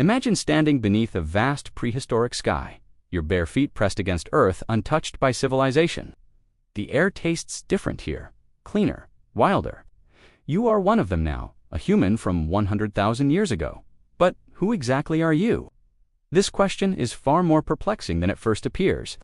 Imagine standing beneath a vast prehistoric sky, your bare feet pressed against Earth untouched by civilization. The air tastes different here, cleaner, wilder. You are one of them now, a human from 100,000 years ago. But who exactly are you? This question is far more perplexing than it first appears,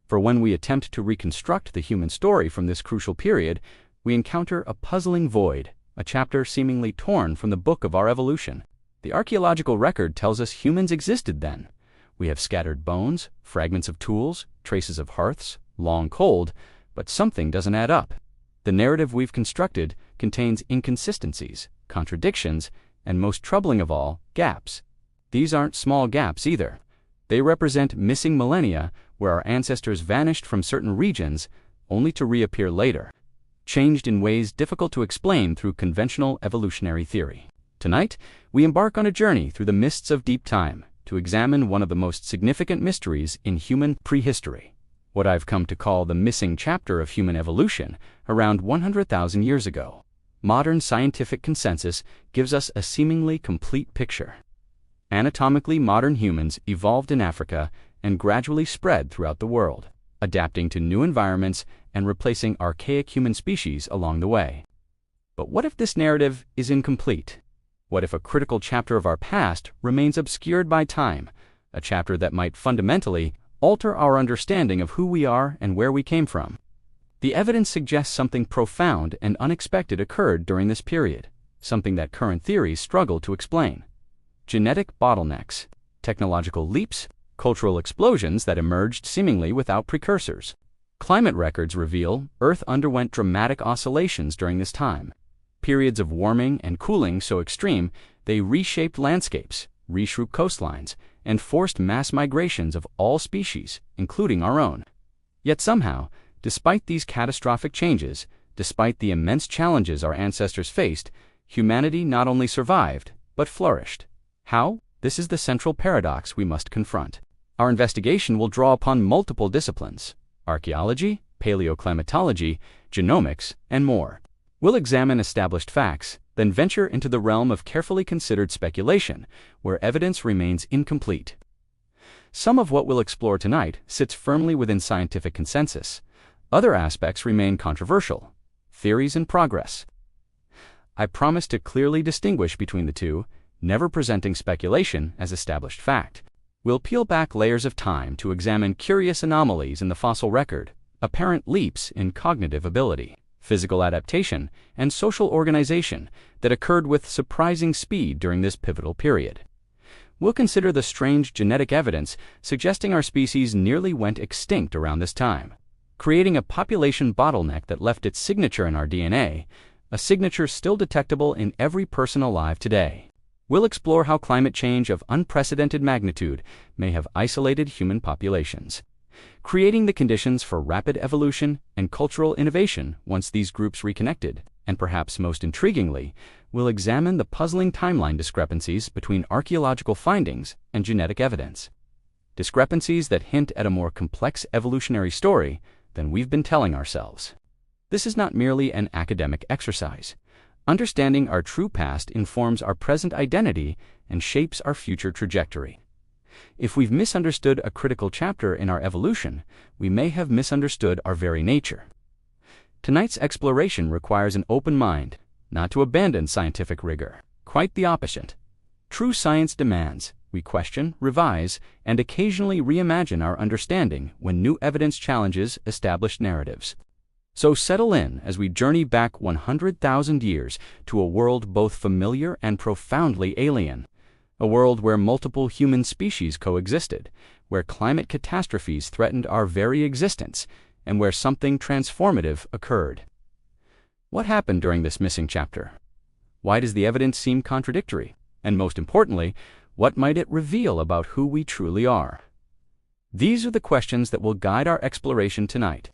for when we attempt to reconstruct the human story from this crucial period, we encounter a puzzling void, a chapter seemingly torn from the book of our evolution. The archaeological record tells us humans existed then. We have scattered bones, fragments of tools, traces of hearths, long cold, but something doesn't add up. The narrative we've constructed contains inconsistencies, contradictions, and most troubling of all, gaps. These aren't small gaps either. They represent missing millennia where our ancestors vanished from certain regions only to reappear later, changed in ways difficult to explain through conventional evolutionary theory. Tonight, we embark on a journey through the mists of deep time to examine one of the most significant mysteries in human prehistory, what I've come to call the missing chapter of human evolution around 100,000 years ago. Modern scientific consensus gives us a seemingly complete picture. Anatomically modern humans evolved in Africa and gradually spread throughout the world, adapting to new environments and replacing archaic human species along the way. But what if this narrative is incomplete? What if a critical chapter of our past remains obscured by time, a chapter that might fundamentally alter our understanding of who we are and where we came from? The evidence suggests something profound and unexpected occurred during this period, something that current theories struggle to explain. Genetic bottlenecks, technological leaps, cultural explosions that emerged seemingly without precursors. Climate records reveal Earth underwent dramatic oscillations during this time. Periods of warming and cooling so extreme they reshaped landscapes, reshrew coastlines, and forced mass migrations of all species, including our own. Yet somehow, despite these catastrophic changes, despite the immense challenges our ancestors faced, humanity not only survived, but flourished. How? This is the central paradox we must confront. Our investigation will draw upon multiple disciplines: archaeology, paleoclimatology, genomics, and more. We'll examine established facts, then venture into the realm of carefully considered speculation, where evidence remains incomplete. Some of what we'll explore tonight sits firmly within scientific consensus. Other aspects remain controversial, theories in progress. I promise to clearly distinguish between the two, never presenting speculation as established fact. We'll peel back layers of time to examine curious anomalies in the fossil record, apparent leaps in cognitive ability, physical adaptation, and social organization that occurred with surprising speed during this pivotal period. We'll consider the strange genetic evidence suggesting our species nearly went extinct around this time, creating a population bottleneck that left its signature in our DNA, a signature still detectable in every person alive today. We'll explore how climate change of unprecedented magnitude may have isolated human populations, creating the conditions for rapid evolution and cultural innovation once these groups reconnected. And perhaps most intriguingly, we'll examine the puzzling timeline discrepancies between archaeological findings and genetic evidence. Discrepancies that hint at a more complex evolutionary story than we've been telling ourselves. This is not merely an academic exercise. Understanding our true past informs our present identity and shapes our future trajectory. If we've misunderstood a critical chapter in our evolution, we may have misunderstood our very nature. Tonight's exploration requires an open mind, not to abandon scientific rigor. Quite the opposite. True science demands we question, revise, and occasionally reimagine our understanding when new evidence challenges established narratives. So settle in as we journey back 100,000 years to a world both familiar and profoundly alien. A world where multiple human species coexisted, where climate catastrophes threatened our very existence, and where something transformative occurred. What happened during this missing chapter? Why does the evidence seem contradictory? And most importantly, what might it reveal about who we truly are? These are the questions that will guide our exploration tonight.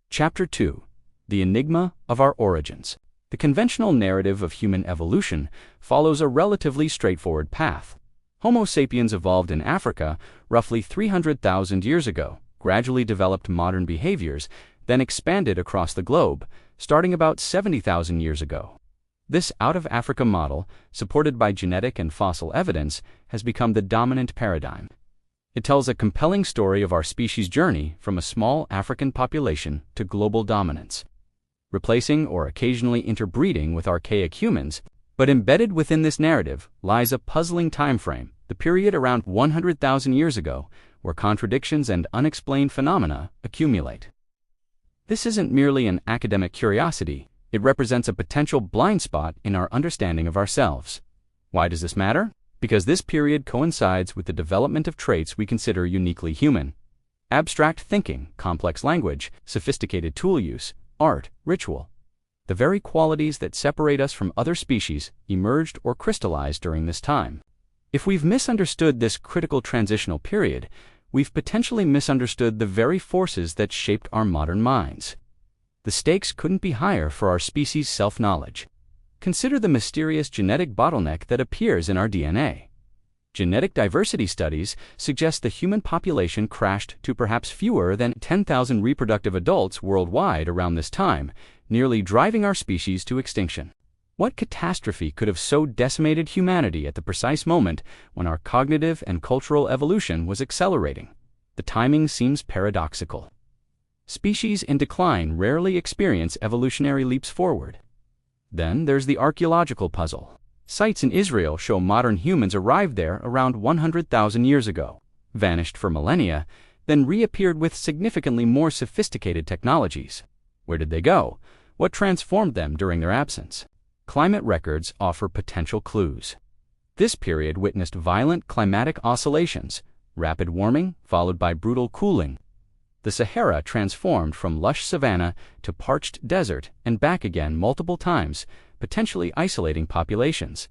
Chapter 2: The Enigma of Our Origins. The conventional narrative of human evolution follows a relatively straightforward path. Homo sapiens evolved in Africa roughly 300,000 years ago, gradually developed modern behaviors, then expanded across the globe, starting about 70,000 years ago. This out-of-Africa model, supported by genetic and fossil evidence, has become the dominant paradigm. It tells a compelling story of our species' journey from a small African population to global dominance, replacing or occasionally interbreeding with archaic humans. But embedded within this narrative lies a puzzling timeframe, the period around 100,000 years ago, where contradictions and unexplained phenomena accumulate. This isn't merely an academic curiosity, it represents a potential blind spot in our understanding of ourselves. Why does this matter? Because this period coincides with the development of traits we consider uniquely human. Abstract thinking, complex language, sophisticated tool use, art, ritual. The very qualities that separate us from other species emerged or crystallized during this time. If we've misunderstood this critical transitional period, we've potentially misunderstood the very forces that shaped our modern minds. The stakes couldn't be higher for our species' self-knowledge. Consider the mysterious genetic bottleneck that appears in our DNA. Genetic diversity studies suggest the human population crashed to perhaps fewer than 10,000 reproductive adults worldwide around this time, nearly driving our species to extinction. What catastrophe could have so decimated humanity at the precise moment when our cognitive and cultural evolution was accelerating? The timing seems paradoxical. Species in decline rarely experience evolutionary leaps forward. Then there's the archaeological puzzle. Sites in Israel show modern humans arrived there around 100,000 years ago, vanished for millennia, then reappeared with significantly more sophisticated technologies. Where did they go? What transformed them during their absence? Climate records offer potential clues. This period witnessed violent climatic oscillations, rapid warming followed by brutal cooling. The Sahara transformed from lush savanna to parched desert and back again multiple times, potentially isolating populations.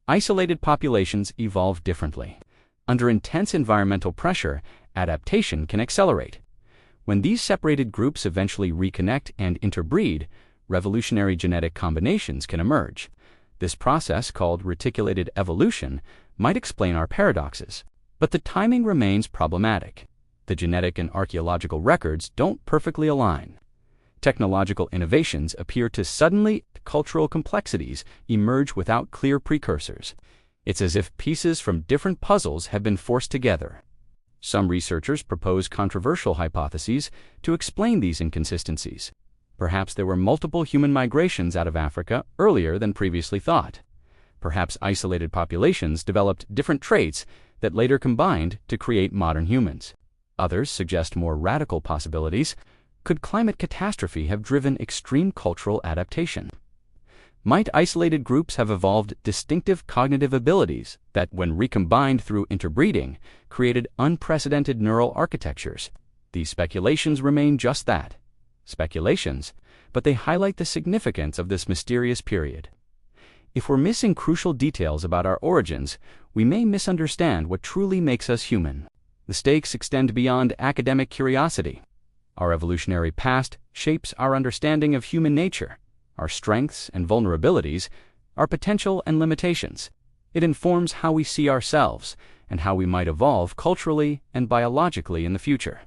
Isolated populations evolve differently. Under intense environmental pressure, adaptation can accelerate. When these separated groups eventually reconnect and interbreed, revolutionary genetic combinations can emerge. This process, called reticulated evolution, might explain our paradoxes. But the timing remains problematic. The genetic and archaeological records don't perfectly align. Technological innovations appear to suddenly, cultural complexities emerge without clear precursors. It's as if pieces from different puzzles have been forced together. Some researchers propose controversial hypotheses to explain these inconsistencies. Perhaps there were multiple human migrations out of Africa earlier than previously thought. Perhaps isolated populations developed different traits that later combined to create modern humans. Others suggest more radical possibilities. Could climate catastrophe have driven extreme cultural adaptation? Might isolated groups have evolved distinctive cognitive abilities that, when recombined through interbreeding, created unprecedented neural architectures? These speculations remain just that, speculations, but they highlight the significance of this mysterious period. If we're missing crucial details about our origins, we may misunderstand what truly makes us human. The stakes extend beyond academic curiosity. Our evolutionary past shapes our understanding of human nature, our strengths and vulnerabilities, our potential and limitations. It informs how we see ourselves and how we might evolve culturally and biologically in the future.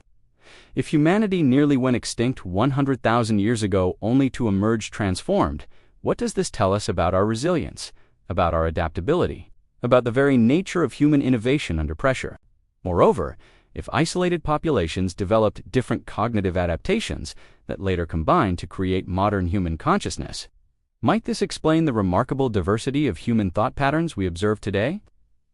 If humanity nearly went extinct 100,000 years ago only to emerge transformed, what does this tell us about our resilience, about our adaptability, about the very nature of human innovation under pressure? Moreover, if isolated populations developed different cognitive adaptations that later combined to create modern human consciousness, might this explain the remarkable diversity of human thought patterns we observe today?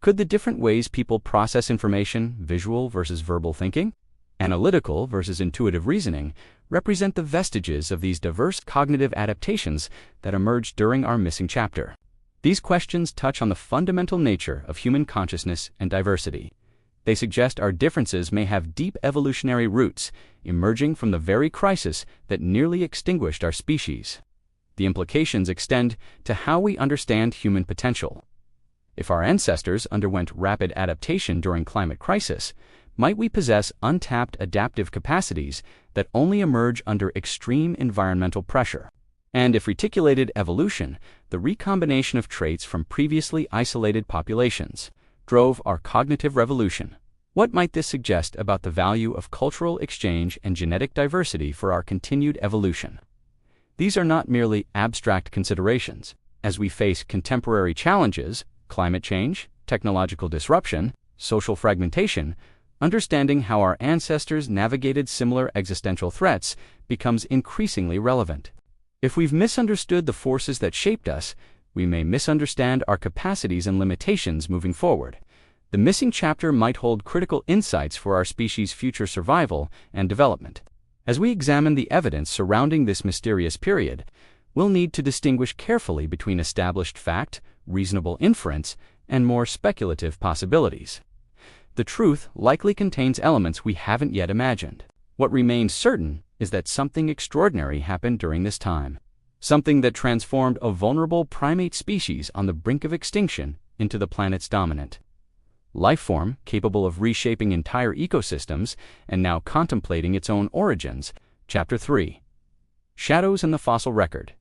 Could the different ways people process information, visual versus verbal thinking, analytical versus intuitive reasoning, represent the vestiges of these diverse cognitive adaptations that emerged during our missing chapter? These questions touch on the fundamental nature of human consciousness and diversity. They suggest our differences may have deep evolutionary roots, emerging from the very crisis that nearly extinguished our species. The implications extend to how we understand human potential. If our ancestors underwent rapid adaptation during climate crisis, might we possess untapped adaptive capacities that only emerge under extreme environmental pressure? And if reticulated evolution, the recombination of traits from previously isolated populations, drove our cognitive revolution, what might this suggest about the value of cultural exchange and genetic diversity for our continued evolution? These are not merely abstract considerations. As we face contemporary challenges, climate change, technological disruption, social fragmentation, understanding how our ancestors navigated similar existential threats becomes increasingly relevant. If we've misunderstood the forces that shaped us, we may misunderstand our capacities and limitations moving forward. The missing chapter might hold critical insights for our species' future survival and development. As we examine the evidence surrounding this mysterious period, we'll need to distinguish carefully between established fact, reasonable inference, and more speculative possibilities. The truth likely contains elements we haven't yet imagined. What remains certain is that something extraordinary happened during this time. Something that transformed a vulnerable primate species on the brink of extinction into the planet's dominant life form, capable of reshaping entire ecosystems and now contemplating its own origins. Chapter 3. Shadows in the Fossil Record.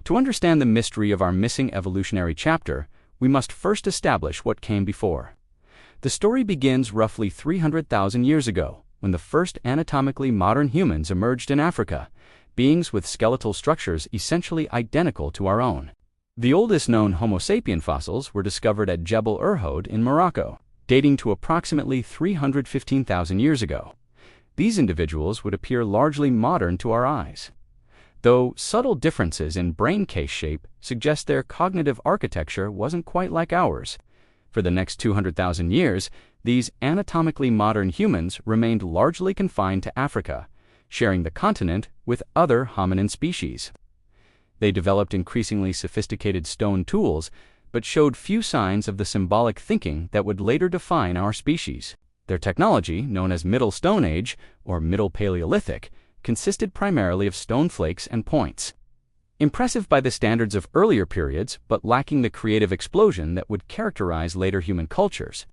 To understand the mystery of our missing evolutionary chapter, we must first establish what came before. The story begins roughly 300,000 years ago, when the first anatomically modern humans emerged in Africa, beings with skeletal structures essentially identical to our own. The oldest known Homo sapien fossils were discovered at Jebel Irhoud in Morocco, dating to approximately 315,000 years ago. These individuals would appear largely modern to our eyes, though subtle differences in brain case shape suggest their cognitive architecture wasn't quite like ours. For the next 200,000 years, these anatomically modern humans remained largely confined to Africa, sharing the continent with other hominin species. They developed increasingly sophisticated stone tools, but showed few signs of the symbolic thinking that would later define our species. Their technology, known as Middle Stone Age or Middle Paleolithic, consisted primarily of stone flakes and points. Impressive by the standards of earlier periods, but lacking the creative explosion that would characterize later human cultures.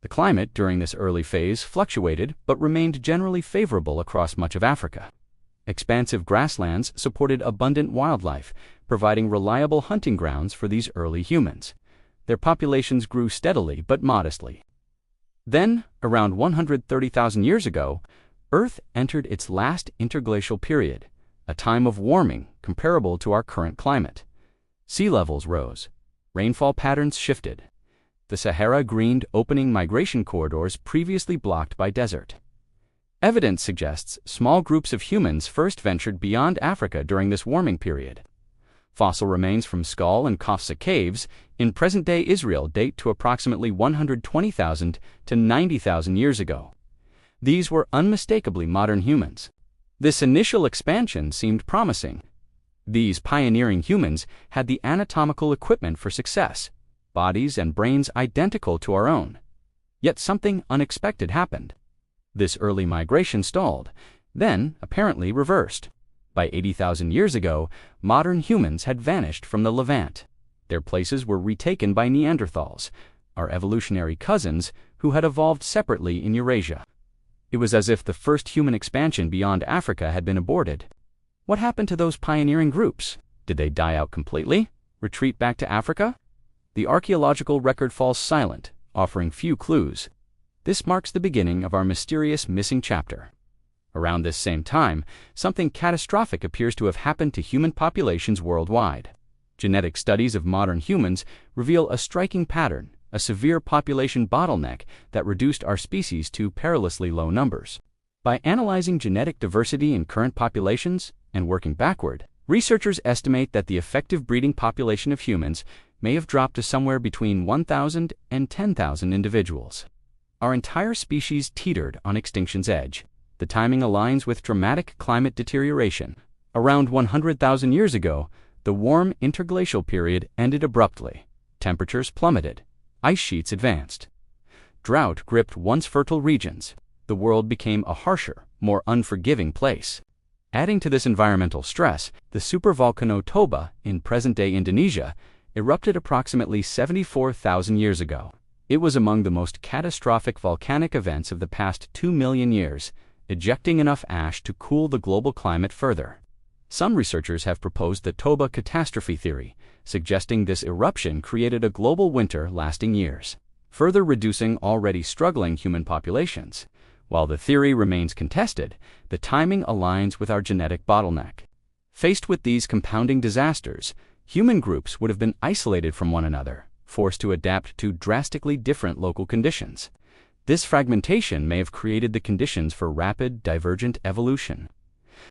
The climate during this early phase fluctuated but remained generally favorable across much of Africa. Expansive grasslands supported abundant wildlife, providing reliable hunting grounds for these early humans. Their populations grew steadily but modestly. Then, around 130,000 years ago, Earth entered its last interglacial period, a time of warming comparable to our current climate. Sea levels rose, rainfall patterns shifted. The Sahara greened opening migration corridors previously blocked by desert. Evidence suggests small groups of humans first ventured beyond Africa during this warming period. Fossil remains from Skull and Khafsa caves in present-day Israel date to approximately 120,000 to 90,000 years ago. These were unmistakably modern humans. This initial expansion seemed promising. These pioneering humans had the anatomical equipment for success, bodies and brains identical to our own. Yet something unexpected happened. This early migration stalled, then apparently reversed. By 80,000 years ago, modern humans had vanished from the Levant. Their places were retaken by Neanderthals, our evolutionary cousins who had evolved separately in Eurasia. It was as if the first human expansion beyond Africa had been aborted. What happened to those pioneering groups? Did they die out completely? Retreat back to Africa? The archaeological record falls silent, offering few clues. This marks the beginning of our mysterious missing chapter. Around this same time, something catastrophic appears to have happened to human populations worldwide. Genetic studies of modern humans reveal a striking pattern, a severe population bottleneck that reduced our species to perilously low numbers. By analyzing genetic diversity in current populations and working backward, researchers estimate that the effective breeding population of humans may have dropped to somewhere between 1,000 and 10,000 individuals. Our entire species teetered on extinction's edge. The timing aligns with dramatic climate deterioration. Around 100,000 years ago, the warm interglacial period ended abruptly. Temperatures plummeted. Ice sheets advanced. Drought gripped once fertile regions. The world became a harsher, more unforgiving place. Adding to this environmental stress, the supervolcano Toba in present-day Indonesia erupted approximately 74,000 years ago. It was among the most catastrophic volcanic events of the past 2 million years, ejecting enough ash to cool the global climate further. Some researchers have proposed the Toba catastrophe theory, suggesting this eruption created a global winter lasting years, further reducing already struggling human populations. While the theory remains contested, the timing aligns with our genetic bottleneck. Faced with these compounding disasters, human groups would have been isolated from one another, forced to adapt to drastically different local conditions. This fragmentation may have created the conditions for rapid, divergent evolution.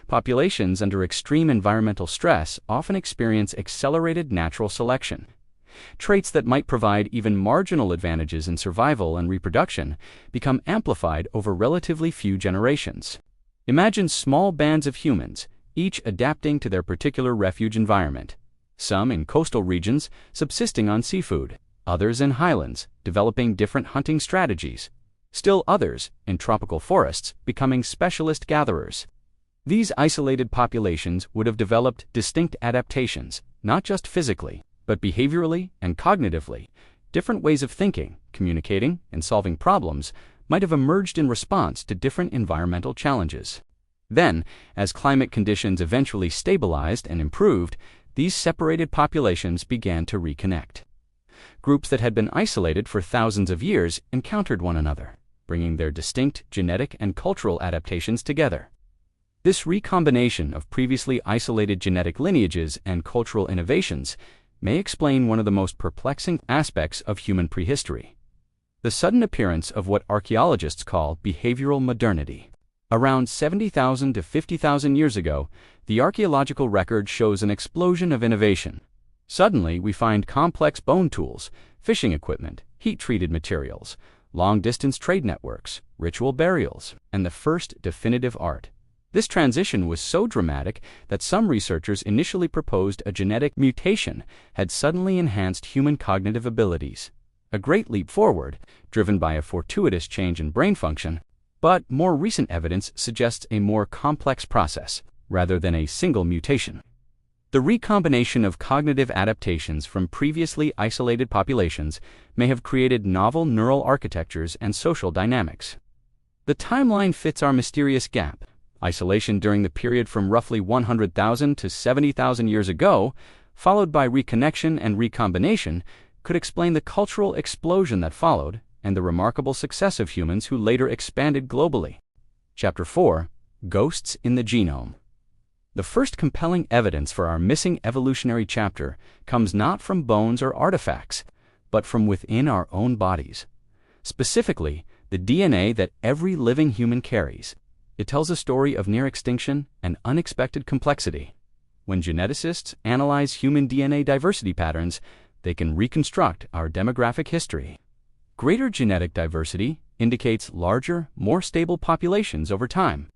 Populations under extreme environmental stress often experience accelerated natural selection. Traits that might provide even marginal advantages in survival and reproduction become amplified over relatively few generations. Imagine small bands of humans, each adapting to their particular refuge environment. Some in coastal regions subsisting on seafood, others in highlands developing different hunting strategies, still others in tropical forests becoming specialist gatherers. These isolated populations would have developed distinct adaptations, not just physically, but behaviorally and cognitively. Different ways of thinking, communicating, and solving problems might have emerged in response to different environmental challenges. Then, as climate conditions eventually stabilized and improved, these separated populations began to reconnect. Groups that had been isolated for thousands of years encountered one another, bringing their distinct genetic and cultural adaptations together. This recombination of previously isolated genetic lineages and cultural innovations may explain one of the most perplexing aspects of human prehistory: the sudden appearance of what archaeologists call behavioral modernity. Around 70,000 to 50,000 years ago, the archaeological record shows an explosion of innovation. Suddenly, we find complex bone tools, fishing equipment, heat-treated materials, long-distance trade networks, ritual burials, and the first definitive art. This transition was so dramatic that some researchers initially proposed a genetic mutation had suddenly enhanced human cognitive abilities. A great leap forward, driven by a fortuitous change in brain function, but more recent evidence suggests a more complex process, rather than a single mutation. The recombination of cognitive adaptations from previously isolated populations may have created novel neural architectures and social dynamics. The timeline fits our mysterious gap. Isolation during the period from roughly 100,000 to 70,000 years ago, followed by reconnection and recombination, could explain the cultural explosion that followed and the remarkable success of humans who later expanded globally. Chapter 4: Ghosts in the Genome. The first compelling evidence for our missing evolutionary chapter comes not from bones or artifacts, but from within our own bodies. Specifically, the DNA that every living human carries. It tells a story of near extinction and unexpected complexity. When geneticists analyze human DNA diversity patterns, they can reconstruct our demographic history. Greater genetic diversity indicates larger, more stable populations over time.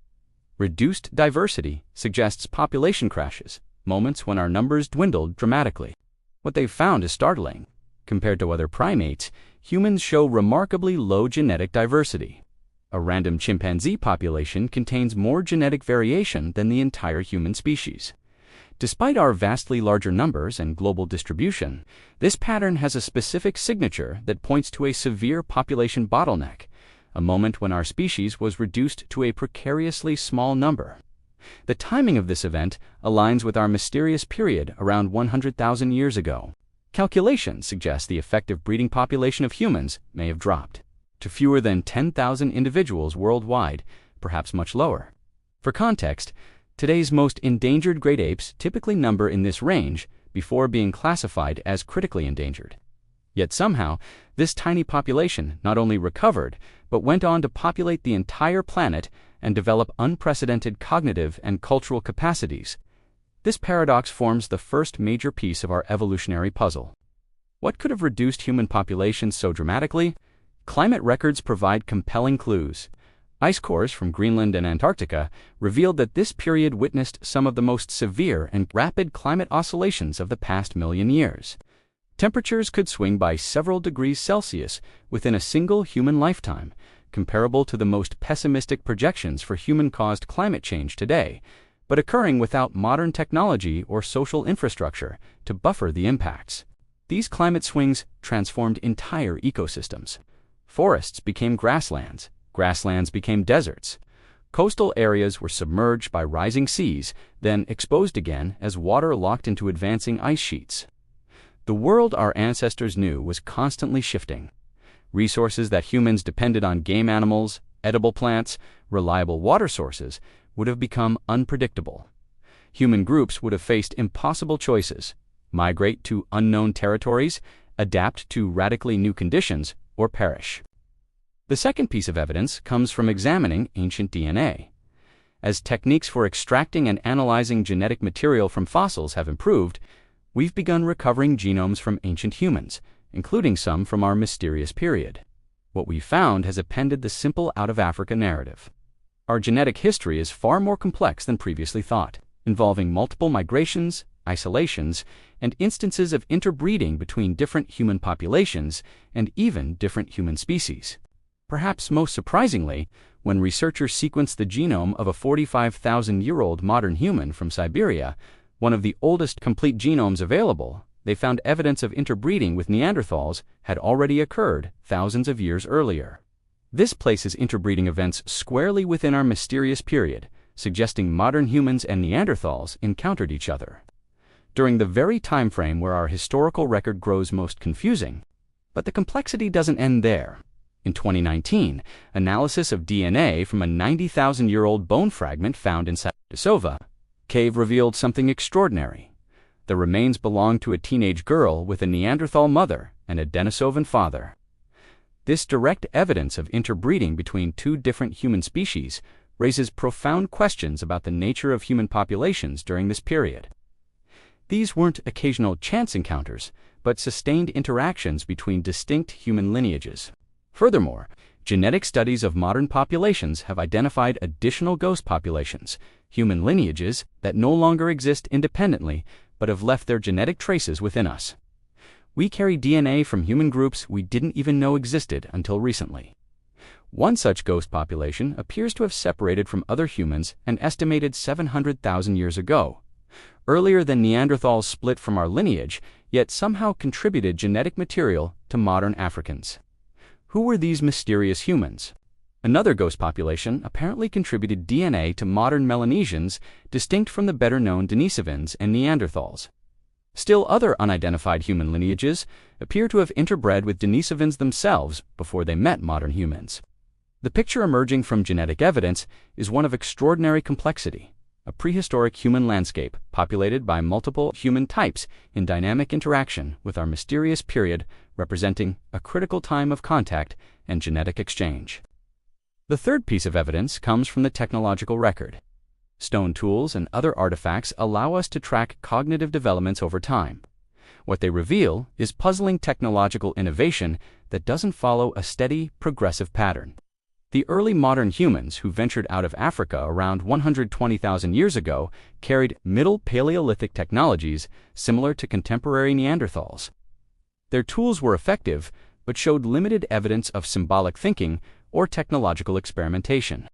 Reduced diversity suggests population crashes, moments when our numbers dwindled dramatically. What they've found is startling. Compared to other primates, humans show remarkably low genetic diversity. A random chimpanzee population contains more genetic variation than the entire human species. Despite our vastly larger numbers and global distribution, this pattern has a specific signature that points to a severe population bottleneck, a moment when our species was reduced to a precariously small number. The timing of this event aligns with our mysterious period around 100,000 years ago. Calculations suggest the effective breeding population of humans may have dropped to fewer than 10,000 individuals worldwide, perhaps much lower. For context, today's most endangered great apes typically number in this range before being classified as critically endangered. Yet somehow, this tiny population not only recovered, but went on to populate the entire planet and develop unprecedented cognitive and cultural capacities. This paradox forms the first major piece of our evolutionary puzzle. What could have reduced human populations so dramatically? Climate records provide compelling clues. Ice cores from Greenland and Antarctica revealed that this period witnessed some of the most severe and rapid climate oscillations of the past million years. Temperatures could swing by several degrees Celsius within a single human lifetime, comparable to the most pessimistic projections for human-caused climate change today, but occurring without modern technology or social infrastructure to buffer the impacts. These climate swings transformed entire ecosystems. Forests became grasslands. Grasslands became deserts. Coastal areas were submerged by rising seas, then exposed again as water locked into advancing ice sheets. The world our ancestors knew was constantly shifting. Resources that humans depended on, game animals, edible plants, reliable water sources, would have become unpredictable. Human groups would have faced impossible choices: migrate to unknown territories, adapt to radically new conditions, or perish. The second piece of evidence comes from examining ancient DNA. As techniques for extracting and analyzing genetic material from fossils have improved, we've begun recovering genomes from ancient humans, including some from our mysterious period. What we found has appended the simple out-of-Africa narrative. Our genetic history is far more complex than previously thought, involving multiple migrations, isolations, and instances of interbreeding between different human populations and even different human species. Perhaps most surprisingly, when researchers sequenced the genome of a 45,000-year-old modern human from Siberia, one of the oldest complete genomes available, they found evidence of interbreeding with Neanderthals had already occurred thousands of years earlier. This places interbreeding events squarely within our mysterious period, suggesting modern humans and Neanderthals encountered each other during the very time frame where our historical record grows most confusing. But the complexity doesn't end there. In 2019, analysis of DNA from a 90,000-year-old bone fragment found inside Denisova cave revealed something extraordinary. The remains belonged to a teenage girl with a Neanderthal mother and a Denisovan father. This direct evidence of interbreeding between two different human species raises profound questions about the nature of human populations during this period. These weren't occasional chance encounters, but sustained interactions between distinct human lineages. Furthermore, genetic studies of modern populations have identified additional ghost populations, human lineages that no longer exist independently but have left their genetic traces within us. We carry DNA from human groups we didn't even know existed until recently. One such ghost population appears to have separated from other humans an estimated 700,000 years ago, earlier than Neanderthals split from our lineage, yet somehow contributed genetic material to modern Africans. Who were these mysterious humans? Another ghost population apparently contributed DNA to modern Melanesians, distinct from the better-known Denisovans and Neanderthals. Still other unidentified human lineages appear to have interbred with Denisovans themselves before they met modern humans. The picture emerging from genetic evidence is one of extraordinary complexity, a prehistoric human landscape populated by multiple human types in dynamic interaction with our mysterious period, representing a critical time of contact and genetic exchange. The third piece of evidence comes from the technological record. Stone tools and other artifacts allow us to track cognitive developments over time. What they reveal is puzzling technological innovation that doesn't follow a steady, progressive pattern. The early modern humans who ventured out of Africa around 120,000 years ago carried Middle Paleolithic technologies similar to contemporary Neanderthals. Their tools were effective, but showed limited evidence of symbolic thinking or technological experimentation.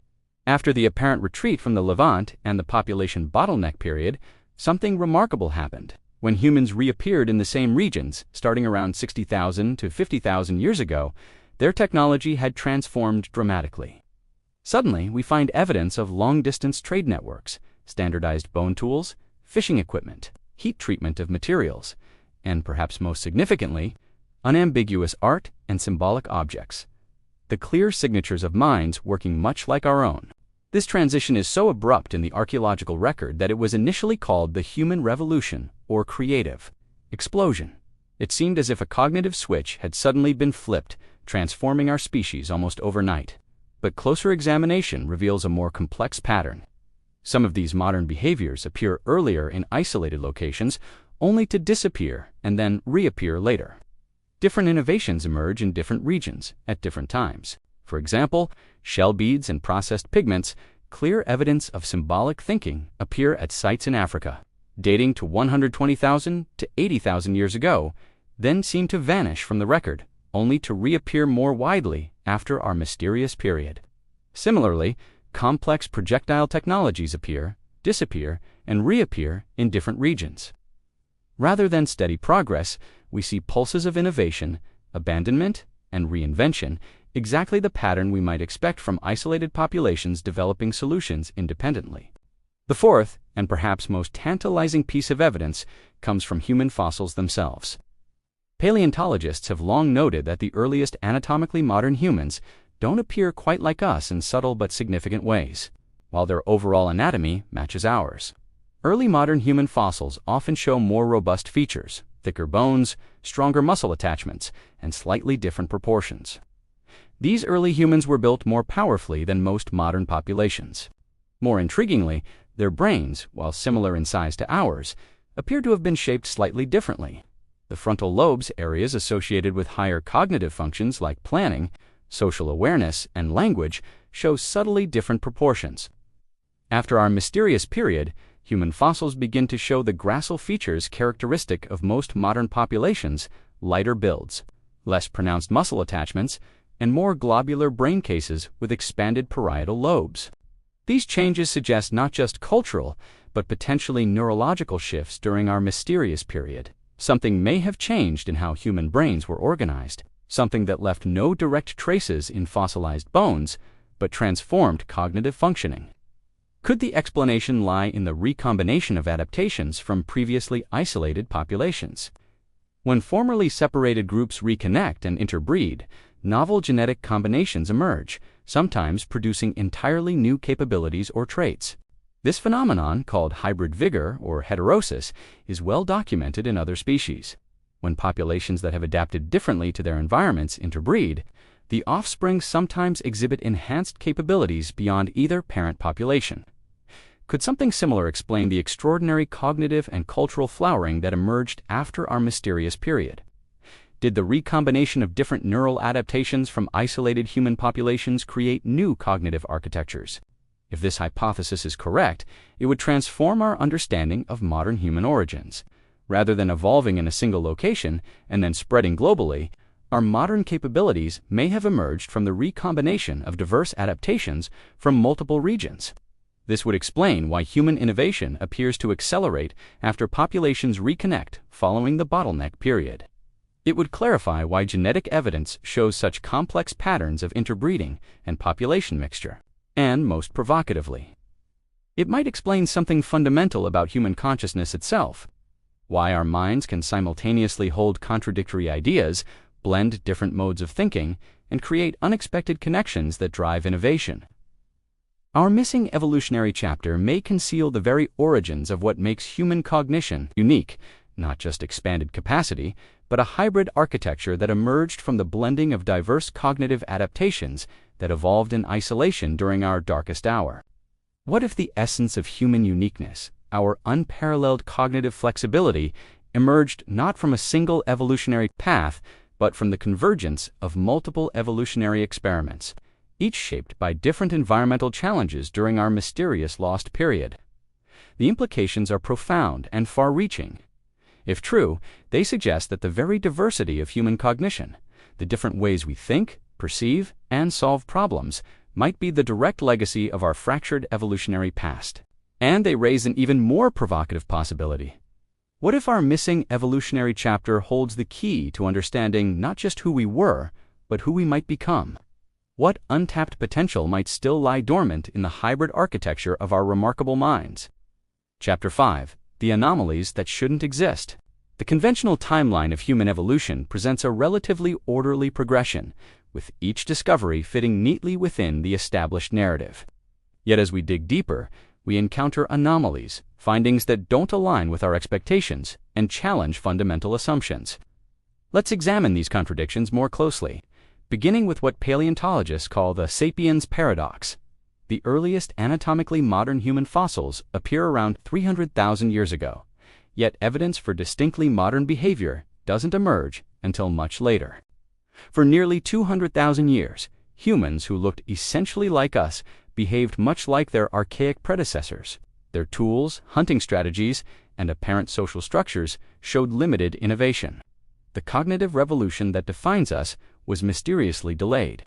After the apparent retreat from the Levant and the population bottleneck period, something remarkable happened. When humans reappeared in the same regions, starting around 60,000 to 50,000 years ago, their technology had transformed dramatically. Suddenly, we find evidence of long-distance trade networks, standardized bone tools, fishing equipment, heat treatment of materials, and perhaps most significantly, unambiguous art and symbolic objects, the clear signatures of minds working much like our own. This transition is so abrupt in the archaeological record that it was initially called the human revolution or creative explosion. It seemed as if a cognitive switch had suddenly been flipped, transforming our species almost overnight. But closer examination reveals a more complex pattern. Some of these modern behaviors appear earlier in isolated locations, only to disappear and then reappear later. Different innovations emerge in different regions at different times. For example, shell beads and processed pigments, clear evidence of symbolic thinking, appear at sites in Africa, dating to 120,000 to 80,000 years ago, then seem to vanish from the record, only to reappear more widely after our mysterious period. Similarly, complex projectile technologies appear, disappear, and reappear in different regions. Rather than steady progress, we see pulses of innovation, abandonment, and reinvention, exactly the pattern we might expect from isolated populations developing solutions independently. The fourth, and perhaps most tantalizing piece of evidence, comes from human fossils themselves. Paleontologists have long noted that the earliest anatomically modern humans don't appear quite like us in subtle but significant ways, while their overall anatomy matches ours. Early modern human fossils often show more robust features, thicker bones, stronger muscle attachments, and slightly different proportions. These early humans were built more powerfully than most modern populations. More intriguingly, their brains, while similar in size to ours, appear to have been shaped slightly differently. The frontal lobes, areas associated with higher cognitive functions like planning, social awareness, and language, show subtly different proportions. After our mysterious period, human fossils begin to show the gracile features characteristic of most modern populations: lighter builds, less pronounced muscle attachments, and more globular brain cases with expanded parietal lobes. These changes suggest not just cultural, but potentially neurological shifts during our mysterious period. Something may have changed in how human brains were organized, something that left no direct traces in fossilized bones, but transformed cognitive functioning. Could the explanation lie in the recombination of adaptations from previously isolated populations? When formerly separated groups reconnect and interbreed, novel genetic combinations emerge, sometimes producing entirely new capabilities or traits. This phenomenon, called hybrid vigor or heterosis, is well documented in other species. When populations that have adapted differently to their environments interbreed, the offspring sometimes exhibit enhanced capabilities beyond either parent population. Could something similar explain the extraordinary cognitive and cultural flowering that emerged after our mysterious period? Did the recombination of different neural adaptations from isolated human populations create new cognitive architectures? If this hypothesis is correct, it would transform our understanding of modern human origins. Rather than evolving in a single location and then spreading globally, our modern capabilities may have emerged from the recombination of diverse adaptations from multiple regions. This would explain why human innovation appears to accelerate after populations reconnect following the bottleneck period. It would clarify why genetic evidence shows such complex patterns of interbreeding and population mixture. And most provocatively, it might explain something fundamental about human consciousness itself: why our minds can simultaneously hold contradictory ideas, blend different modes of thinking, and create unexpected connections that drive innovation. Our missing evolutionary chapter may conceal the very origins of what makes human cognition unique, not just expanded capacity, but a hybrid architecture that emerged from the blending of diverse cognitive adaptations that evolved in isolation during our darkest hour. What if the essence of human uniqueness, our unparalleled cognitive flexibility, emerged not from a single evolutionary path, but from the convergence of multiple evolutionary experiments, each shaped by different environmental challenges during our mysterious lost period? The implications are profound and far-reaching. If true, they suggest that the very diversity of human cognition, the different ways we think, perceive, and solve problems, might be the direct legacy of our fractured evolutionary past. And they raise an even more provocative possibility. What if our missing evolutionary chapter holds the key to understanding not just who we were, but who we might become? What untapped potential might still lie dormant in the hybrid architecture of our remarkable minds? Chapter 5. The anomalies that shouldn't exist. The conventional timeline of human evolution presents a relatively orderly progression, with each discovery fitting neatly within the established narrative. Yet as we dig deeper, we encounter anomalies, findings that don't align with our expectations and challenge fundamental assumptions. Let's examine these contradictions more closely, beginning with what paleontologists call the sapiens paradox. The earliest anatomically modern human fossils appear around 300,000 years ago, yet evidence for distinctly modern behavior doesn't emerge until much later. For nearly 200,000 years, humans who looked essentially like us behaved much like their archaic predecessors. Their tools, hunting strategies, and apparent social structures showed limited innovation. The cognitive revolution that defines us was mysteriously delayed.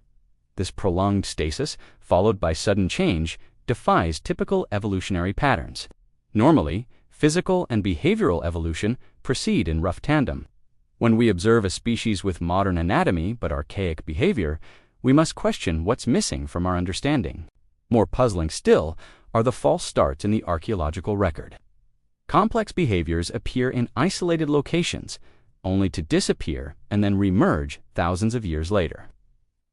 This prolonged stasis, followed by sudden change, defies typical evolutionary patterns. Normally, physical and behavioral evolution proceed in rough tandem. When we observe a species with modern anatomy but archaic behavior, we must question what's missing from our understanding. More puzzling still are the false starts in the archaeological record. Complex behaviors appear in isolated locations, only to disappear and then reemerge thousands of years later.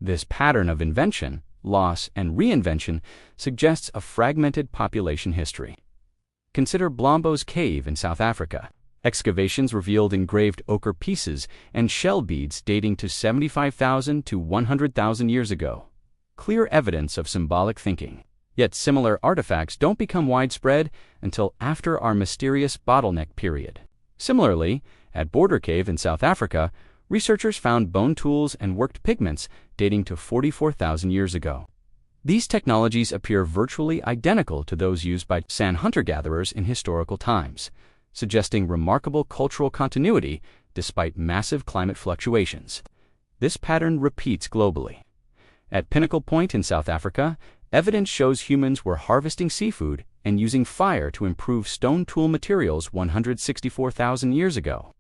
This pattern of invention, loss, and reinvention suggests a fragmented population history. Consider Blombo's cave in South Africa. Excavations revealed engraved ochre pieces and shell beads dating to 75,000 to 100,000 years ago. Clear evidence of symbolic thinking. Yet similar artifacts don't become widespread until after our mysterious bottleneck period. Similarly, at Border Cave in South Africa, researchers found bone tools and worked pigments dating to 44,000 years ago. These technologies appear virtually identical to those used by San hunter-gatherers in historical times, suggesting remarkable cultural continuity despite massive climate fluctuations. This pattern repeats globally. At Pinnacle Point in South Africa, evidence shows humans were harvesting seafood and using fire to improve stone tool materials 164,000 years ago.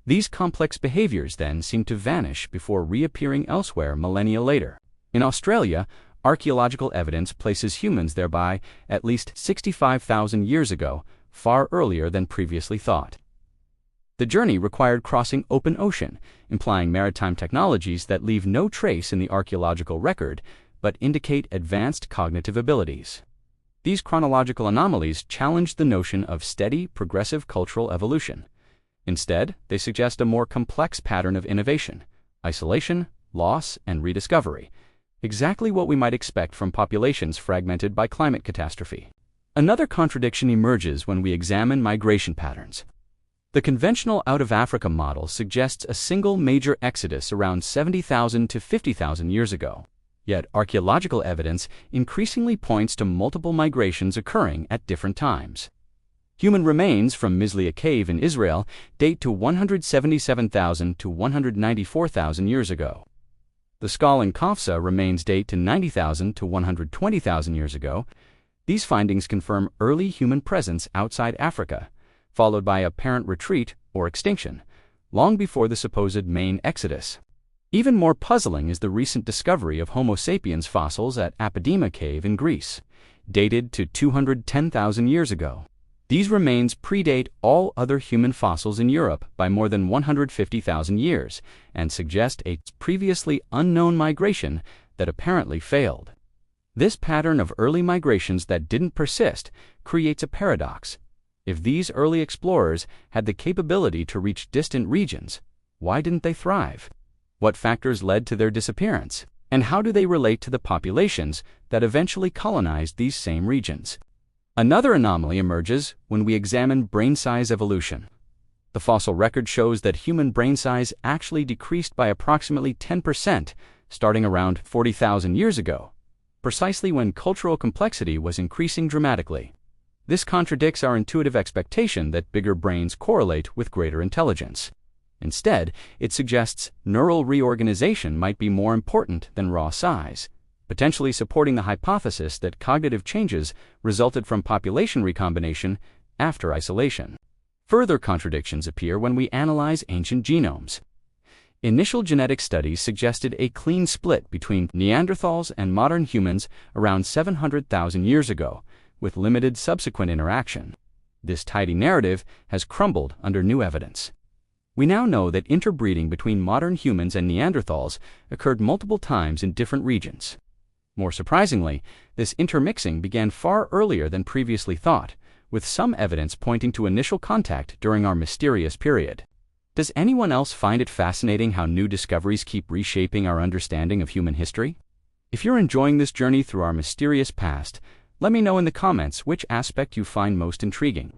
These complex behaviors then seem to vanish before reappearing elsewhere millennia later. In Australia, archaeological evidence places humans thereby at least 65,000 years ago, far earlier than previously thought. The journey required crossing open ocean, implying maritime technologies that leave no trace in the archaeological record but indicate advanced cognitive abilities. These chronological anomalies challenge the notion of steady, progressive cultural evolution. Instead, they suggest a more complex pattern of innovation, isolation, loss, and rediscovery, exactly what we might expect from populations fragmented by climate catastrophe. Another contradiction emerges when we examine migration patterns. The conventional out-of-Africa model suggests a single major exodus around 70,000 to 50,000 years ago. Yet archaeological evidence increasingly points to multiple migrations occurring at different times. Human remains from Mislia Cave in Israel date to 177,000 to 194,000 years ago. The skull in Kafsa remains date to 90,000 to 120,000 years ago. These findings confirm early human presence outside Africa, followed by apparent retreat or extinction, long before the supposed main exodus. Even more puzzling is the recent discovery of Homo sapiens fossils at Apodema Cave in Greece, dated to 210,000 years ago. These remains predate all other human fossils in Europe by more than 150,000 years and suggest a previously unknown migration that apparently failed. This pattern of early migrations that didn't persist creates a paradox. If these early explorers had the capability to reach distant regions, why didn't they thrive? What factors led to their disappearance? And how do they relate to the populations that eventually colonized these same regions? Another anomaly emerges when we examine brain size evolution. The fossil record shows that human brain size actually decreased by approximately 10%, starting around 40,000 years ago, precisely when cultural complexity was increasing dramatically. This contradicts our intuitive expectation that bigger brains correlate with greater intelligence. Instead, it suggests neural reorganization might be more important than raw size, potentially supporting the hypothesis that cognitive changes resulted from population recombination after isolation. Further contradictions appear when we analyze ancient genomes. Initial genetic studies suggested a clean split between Neanderthals and modern humans around 700,000 years ago, with limited subsequent interaction. This tidy narrative has crumbled under new evidence. We now know that interbreeding between modern humans and Neanderthals occurred multiple times in different regions. More surprisingly, this intermixing began far earlier than previously thought, with some evidence pointing to initial contact during our mysterious period. Does anyone else find it fascinating how new discoveries keep reshaping our understanding of human history? If you're enjoying this journey through our mysterious past, let me know in the comments which aspect you find most intriguing.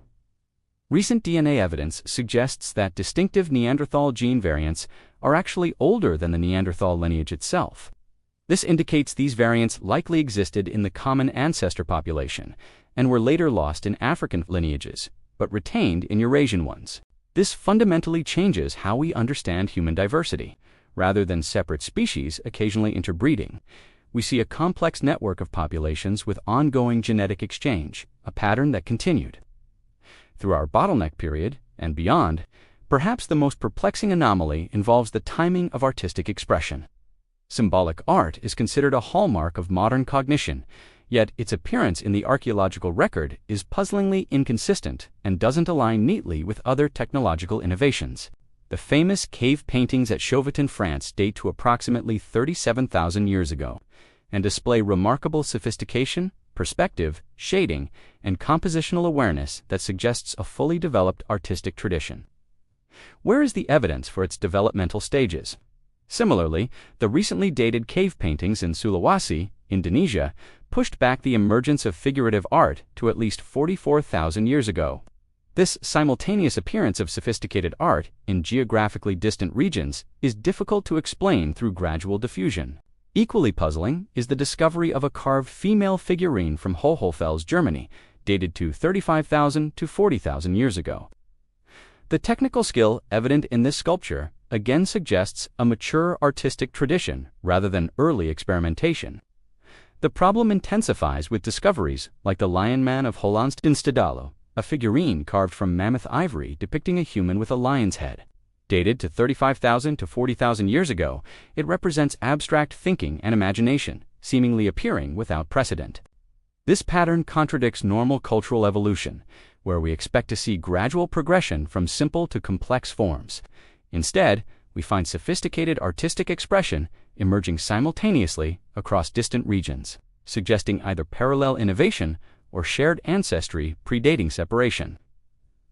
Recent DNA evidence suggests that distinctive Neanderthal gene variants are actually older than the Neanderthal lineage itself. This indicates these variants likely existed in the common ancestor population and were later lost in African lineages, but retained in Eurasian ones. This fundamentally changes how we understand human diversity. Rather than separate species occasionally interbreeding, we see a complex network of populations with ongoing genetic exchange, a pattern that continued through our bottleneck period and beyond. Perhaps the most perplexing anomaly involves the timing of artistic expression. Symbolic art is considered a hallmark of modern cognition, yet its appearance in the archaeological record is puzzlingly inconsistent and doesn't align neatly with other technological innovations. The famous cave paintings at Chauvetin, France date to approximately 37,000 years ago and display remarkable sophistication, perspective, shading, and compositional awareness that suggests a fully developed artistic tradition. Where is the evidence for its developmental stages? Similarly, the recently dated cave paintings in Sulawesi, Indonesia, pushed back the emergence of figurative art to at least 44,000 years ago. This simultaneous appearance of sophisticated art in geographically distant regions is difficult to explain through gradual diffusion. Equally puzzling is the discovery of a carved female figurine from Hohlfels, Germany, dated to 35,000 to 40,000 years ago. The technical skill evident in this sculpture again suggests a mature artistic tradition rather than early experimentation. The problem intensifies with discoveries like the Lion Man of Hollandstenstedalo, a figurine carved from mammoth ivory depicting a human with a lion's head. Dated to 35,000 to 40,000 years ago, it represents abstract thinking and imagination, seemingly appearing without precedent. This pattern contradicts normal cultural evolution, where we expect to see gradual progression from simple to complex forms. Instead, we find sophisticated artistic expression emerging simultaneously across distant regions, suggesting either parallel innovation or shared ancestry predating separation.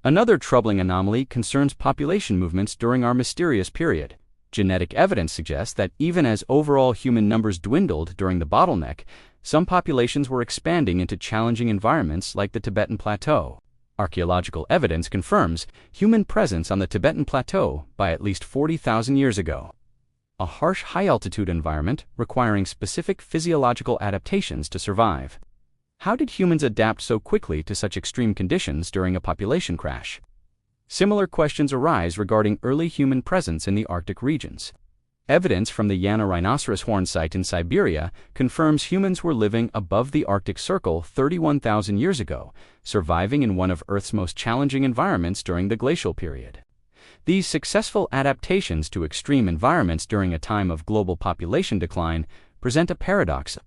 Another troubling anomaly concerns population movements during our mysterious period. Genetic evidence suggests that even as overall human numbers dwindled during the bottleneck, some populations were expanding into challenging environments like the Tibetan Plateau. Archaeological evidence confirms human presence on the Tibetan Plateau by at least 40,000 years ago. A harsh high-altitude environment requiring specific physiological adaptations to survive. How did humans adapt so quickly to such extreme conditions during a population crash? Similar questions arise regarding early human presence in the Arctic regions. Evidence from the Yana rhinoceros horn site in Siberia confirms humans were living above the Arctic Circle 31,000 years ago, surviving in one of Earth's most challenging environments during the glacial period. These successful adaptations to extreme environments during a time of global population decline present a paradox.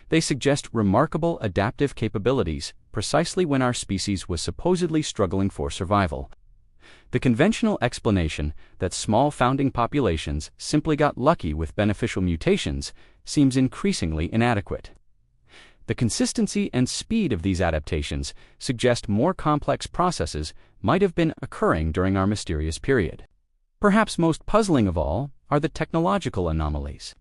They suggest remarkable adaptive capabilities precisely when our species was supposedly struggling for survival. The conventional explanation that small founding populations simply got lucky with beneficial mutations seems increasingly inadequate. The consistency and speed of these adaptations suggest more complex processes might have been occurring during our mysterious period. Perhaps most puzzling of all are the technological anomalies.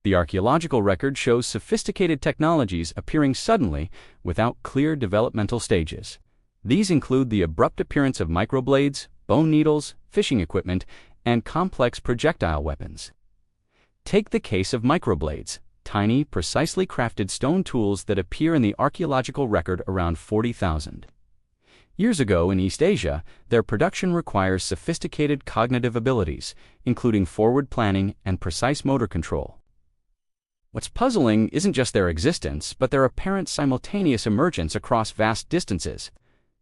The archaeological record shows sophisticated technologies appearing suddenly without clear developmental stages. These include the abrupt appearance of microblades, bone needles, fishing equipment, and complex projectile weapons. Take the case of microblades, tiny, precisely crafted stone tools that appear in the archaeological record around 40,000 years ago in East Asia. Their production requires sophisticated cognitive abilities, including forward planning and precise motor control. What's puzzling isn't just their existence, but their apparent simultaneous emergence across vast distances.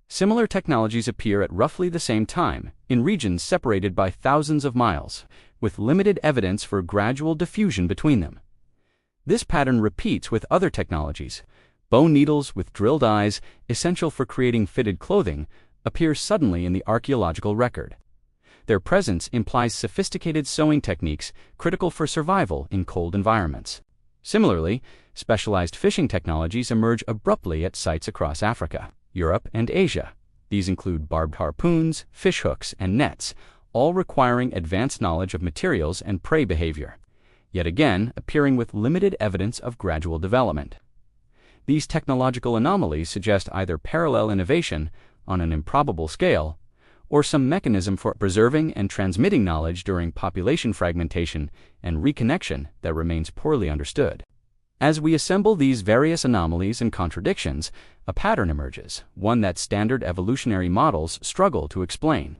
Similar technologies appear at roughly the same time, in regions separated by thousands of miles, with limited evidence for gradual diffusion between them. This pattern repeats with other technologies. Bone needles with drilled eyes, essential for creating fitted clothing, appear suddenly in the archaeological record. Their presence implies sophisticated sewing techniques critical for survival in cold environments. Similarly, specialized fishing technologies emerge abruptly at sites across Africa, Europe, and Asia. These include barbed harpoons, fish hooks, and nets, all requiring advanced knowledge of materials and prey behavior, yet again appearing with limited evidence of gradual development. These technological anomalies suggest either parallel innovation on an improbable scale, or some mechanism for preserving and transmitting knowledge during population fragmentation and reconnection that remains poorly understood. As we assemble these various anomalies and contradictions, a pattern emerges, one that standard evolutionary models struggle to explain.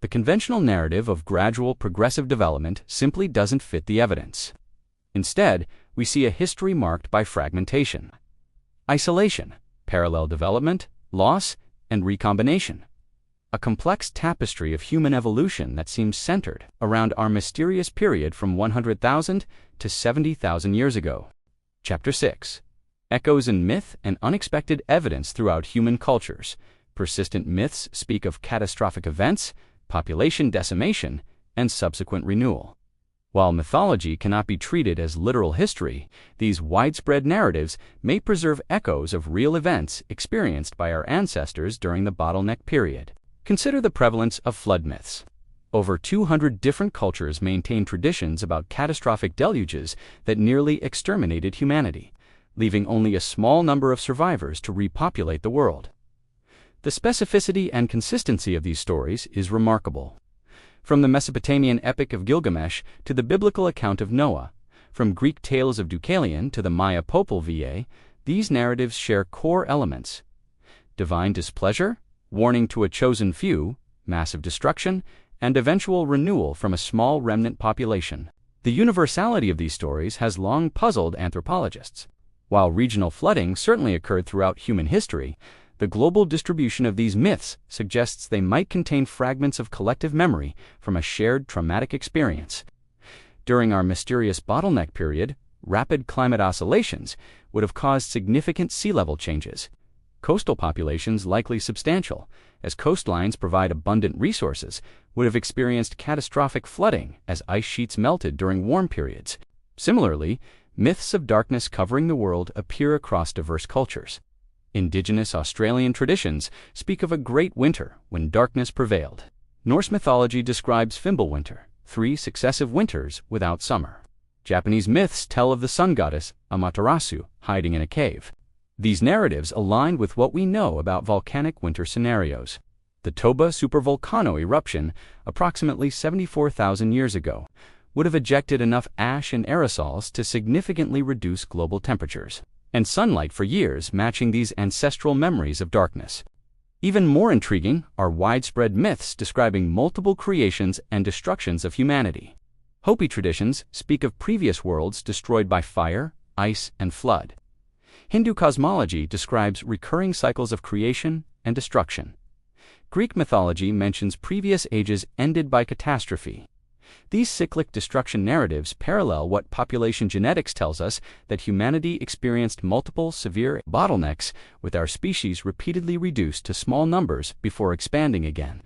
The conventional narrative of gradual progressive development simply doesn't fit the evidence. Instead, we see a history marked by fragmentation, isolation, parallel development, loss, and recombination. A complex tapestry of human evolution that seems centered around our mysterious period from 100,000 to 70,000 years ago. Chapter 6. Echoes in myth and unexpected evidence throughout human cultures. Persistent myths speak of catastrophic events, population decimation, and subsequent renewal. While mythology cannot be treated as literal history, these widespread narratives may preserve echoes of real events experienced by our ancestors during the bottleneck period. Consider the prevalence of flood myths. Over 200 different cultures maintain traditions about catastrophic deluges that nearly exterminated humanity, leaving only a small number of survivors to repopulate the world. The specificity and consistency of these stories is remarkable. From the Mesopotamian epic of Gilgamesh to the biblical account of Noah, from Greek tales of Deucalion to the Maya Popol Vuh, these narratives share core elements: divine displeasure, warning to a chosen few, massive destruction, and eventual renewal from a small remnant population. The universality of these stories has long puzzled anthropologists. While regional flooding certainly occurred throughout human history, the global distribution of these myths suggests they might contain fragments of collective memory from a shared traumatic experience. During our mysterious bottleneck period, rapid climate oscillations would have caused significant sea level changes. Coastal populations, likely substantial, as coastlines provide abundant resources, would have experienced catastrophic flooding as ice sheets melted during warm periods. Similarly, myths of darkness covering the world appear across diverse cultures. Indigenous Australian traditions speak of a great winter when darkness prevailed. Norse mythology describes Fimbulwinter, 3 successive winters without summer. Japanese myths tell of the sun goddess Amaterasu hiding in a cave. These narratives align with what we know about volcanic winter scenarios. The Toba supervolcano eruption, approximately 74,000 years ago, would have ejected enough ash and aerosols to significantly reduce global temperatures, and sunlight for years matching these ancestral memories of darkness. Even more intriguing are widespread myths describing multiple creations and destructions of humanity. Hopi traditions speak of previous worlds destroyed by fire, ice, and flood. Hindu cosmology describes recurring cycles of creation and destruction. Greek mythology mentions previous ages ended by catastrophe. These cyclic destruction narratives parallel what population genetics tells us, that humanity experienced multiple severe bottlenecks, with our species repeatedly reduced to small numbers before expanding again.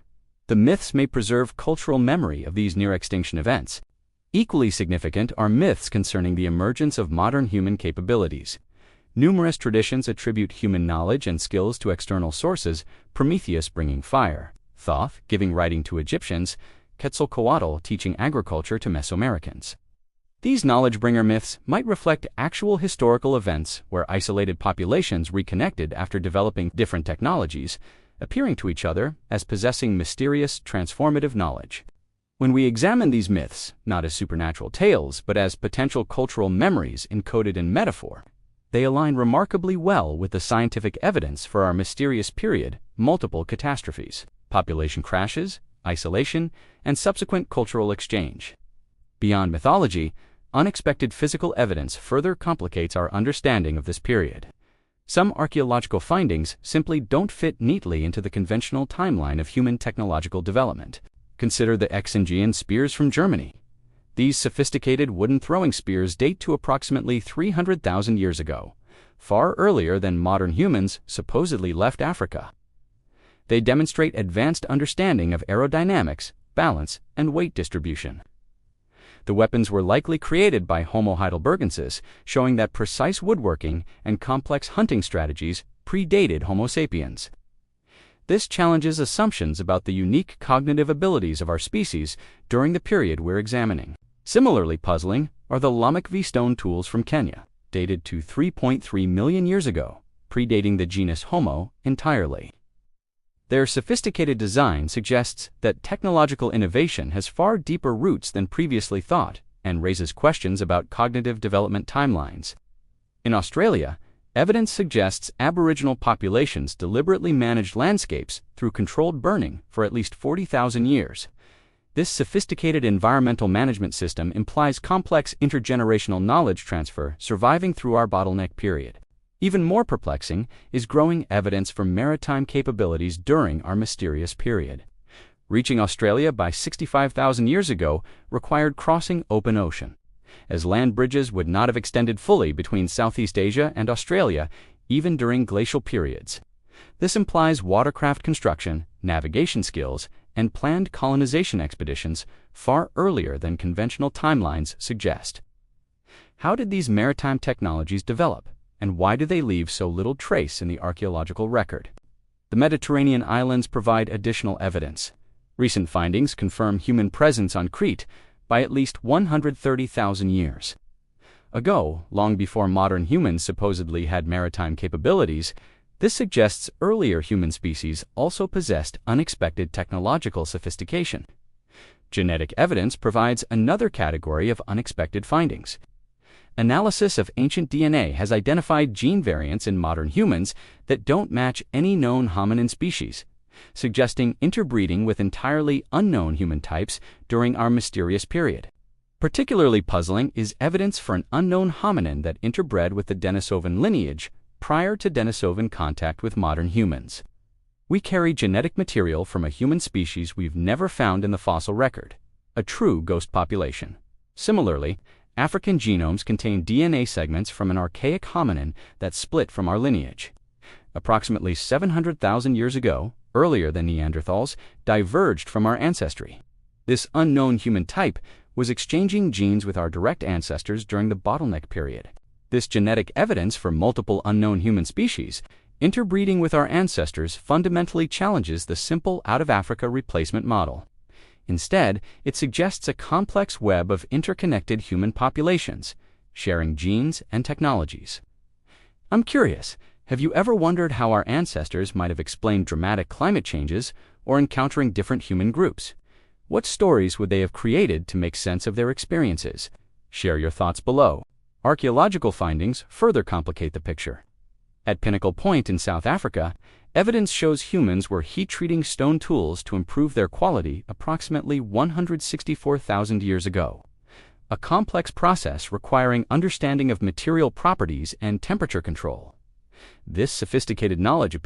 The myths may preserve cultural memory of these near-extinction events. Equally significant are myths concerning the emergence of modern human capabilities. Numerous traditions attribute human knowledge and skills to external sources: Prometheus bringing fire, Thoth giving writing to Egyptians, Quetzalcoatl teaching agriculture to Mesoamericans. These knowledge-bringer myths might reflect actual historical events where isolated populations reconnected after developing different technologies, appearing to each other as possessing mysterious, transformative knowledge. When we examine these myths, not as supernatural tales, but as potential cultural memories encoded in metaphor, they align remarkably well with the scientific evidence for our mysterious period: multiple catastrophes, population crashes, isolation, and subsequent cultural exchange. Beyond mythology, unexpected physical evidence further complicates our understanding of this period. Some archaeological findings simply don't fit neatly into the conventional timeline of human technological development. Consider the Extinction spears from Germany. These sophisticated wooden throwing spears date to approximately 300,000 years ago, far earlier than modern humans supposedly left Africa. They demonstrate advanced understanding of aerodynamics, balance, and weight distribution. The weapons were likely created by Homo heidelbergensis, showing that precise woodworking and complex hunting strategies predated Homo sapiens. This challenges assumptions about the unique cognitive abilities of our species during the period we're examining. Similarly puzzling are the Lamech V stone tools from Kenya, dated to 3.3 million years ago, predating the genus Homo entirely. Their sophisticated design suggests that technological innovation has far deeper roots than previously thought and raises questions about cognitive development timelines. In Australia, evidence suggests Aboriginal populations deliberately managed landscapes through controlled burning for at least 40,000 years. This sophisticated environmental management system implies complex intergenerational knowledge transfer surviving through our bottleneck period. Even more perplexing is growing evidence for maritime capabilities during our mysterious period. Reaching Australia by 65,000 years ago required crossing open ocean, as land bridges would not have extended fully between Southeast Asia and Australia even during glacial periods. This implies watercraft construction, navigation skills, and planned colonization expeditions far earlier than conventional timelines suggest. How did these maritime technologies develop, and why do they leave so little trace in the archaeological record? The Mediterranean islands provide additional evidence. Recent findings confirm human presence on Crete by at least 130,000 years ago, long before modern humans supposedly had maritime capabilities. This suggests earlier human species also possessed unexpected technological sophistication. Genetic evidence provides another category of unexpected findings. Analysis of ancient DNA has identified gene variants in modern humans that don't match any known hominin species, suggesting interbreeding with entirely unknown human types during our mysterious period. Particularly puzzling is evidence for an unknown hominin that interbred with the Denisovan lineage prior to Denisovan contact with modern humans. We carry genetic material from a human species we've never found in the fossil record, a true ghost population. Similarly, African genomes contain DNA segments from an archaic hominin that split from our lineage. Approximately 700,000 years ago, earlier than Neanderthals, diverged from our ancestry. This unknown human type was exchanging genes with our direct ancestors during the bottleneck period. This genetic evidence for multiple unknown human species interbreeding with our ancestors fundamentally challenges the simple out-of-Africa replacement model. Instead, it suggests a complex web of interconnected human populations, sharing genes and technologies. I'm curious, have you ever wondered how our ancestors might have explained dramatic climate changes or encountering different human groups? What stories would they have created to make sense of their experiences? Share your thoughts below. Archaeological findings further complicate the picture. At Pinnacle Point in South Africa, evidence shows humans were heat-treating stone tools to improve their quality approximately 164,000 years ago. A complex process requiring understanding of material properties and temperature control. This sophisticated knowledge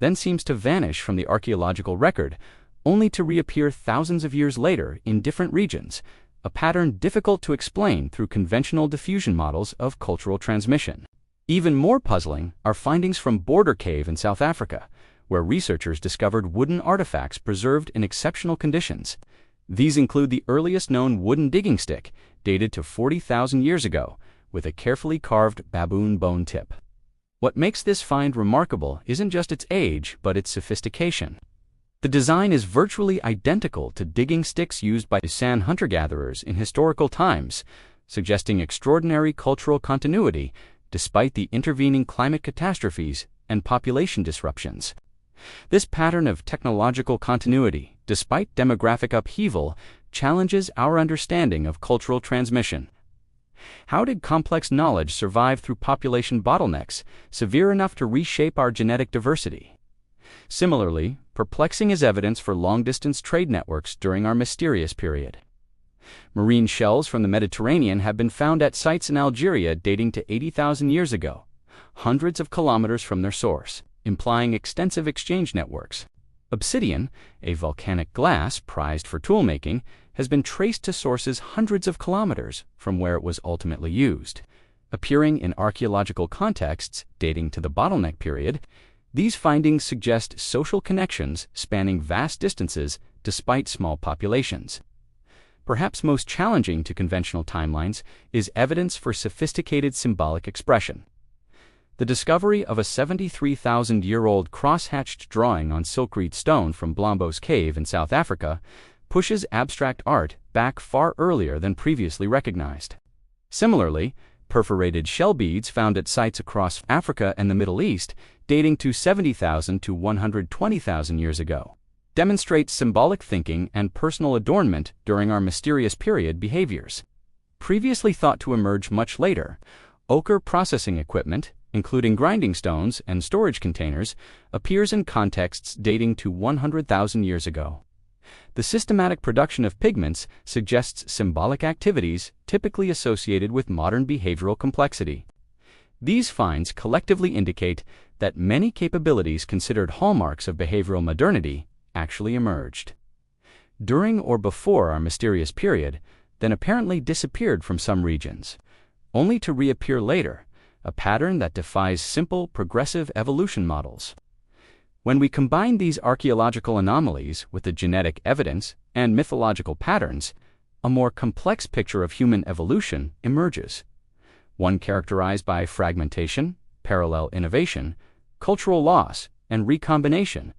then seems to vanish from the archaeological record, only to reappear thousands of years later in different regions, a pattern difficult to explain through conventional diffusion models of cultural transmission. Even more puzzling are findings from Border Cave in South Africa, where researchers discovered wooden artifacts preserved in exceptional conditions. These include the earliest known wooden digging stick, dated to 40,000 years ago, with a carefully carved baboon bone tip. What makes this find remarkable isn't just its age, but its sophistication. The design is virtually identical to digging sticks used by San hunter-gatherers in historical times, suggesting extraordinary cultural continuity despite the intervening climate catastrophes and population disruptions. This pattern of technological continuity, despite demographic upheaval, challenges our understanding of cultural transmission. How did complex knowledge survive through population bottlenecks severe enough to reshape our genetic diversity? Similarly, perplexing is evidence for long-distance trade networks during our mysterious period. Marine shells from the Mediterranean have been found at sites in Algeria dating to 80,000 years ago, hundreds of kilometers from their source, implying extensive exchange networks. Obsidian, a volcanic glass prized for toolmaking, has been traced to sources hundreds of kilometers from where it was ultimately used. Appearing in archaeological contexts dating to the bottleneck period, these findings suggest social connections spanning vast distances despite small populations. Perhaps most challenging to conventional timelines is evidence for sophisticated symbolic expression. The discovery of a 73,000-year-old cross-hatched drawing on silkreed stone from Blombos Cave in South Africa pushes abstract art back far earlier than previously recognized. Similarly, perforated shell beads found at sites across Africa and the Middle East, dating to 70,000 to 120,000 years ago, demonstrate symbolic thinking and personal adornment during our mysterious period behaviors. Previously thought to emerge much later, ochre processing equipment, including grinding stones and storage containers, appears in contexts dating to 100,000 years ago. The systematic production of pigments suggests symbolic activities typically associated with modern behavioral complexity. These finds collectively indicate that many capabilities considered hallmarks of behavioral modernity actually emerged during or before our mysterious period, then apparently disappeared from some regions, only to reappear later, a pattern that defies simple progressive evolution models. When we combine these archaeological anomalies with the genetic evidence and mythological patterns, a more complex picture of human evolution emerges, one characterized by fragmentation, parallel innovation, cultural loss, and recombination,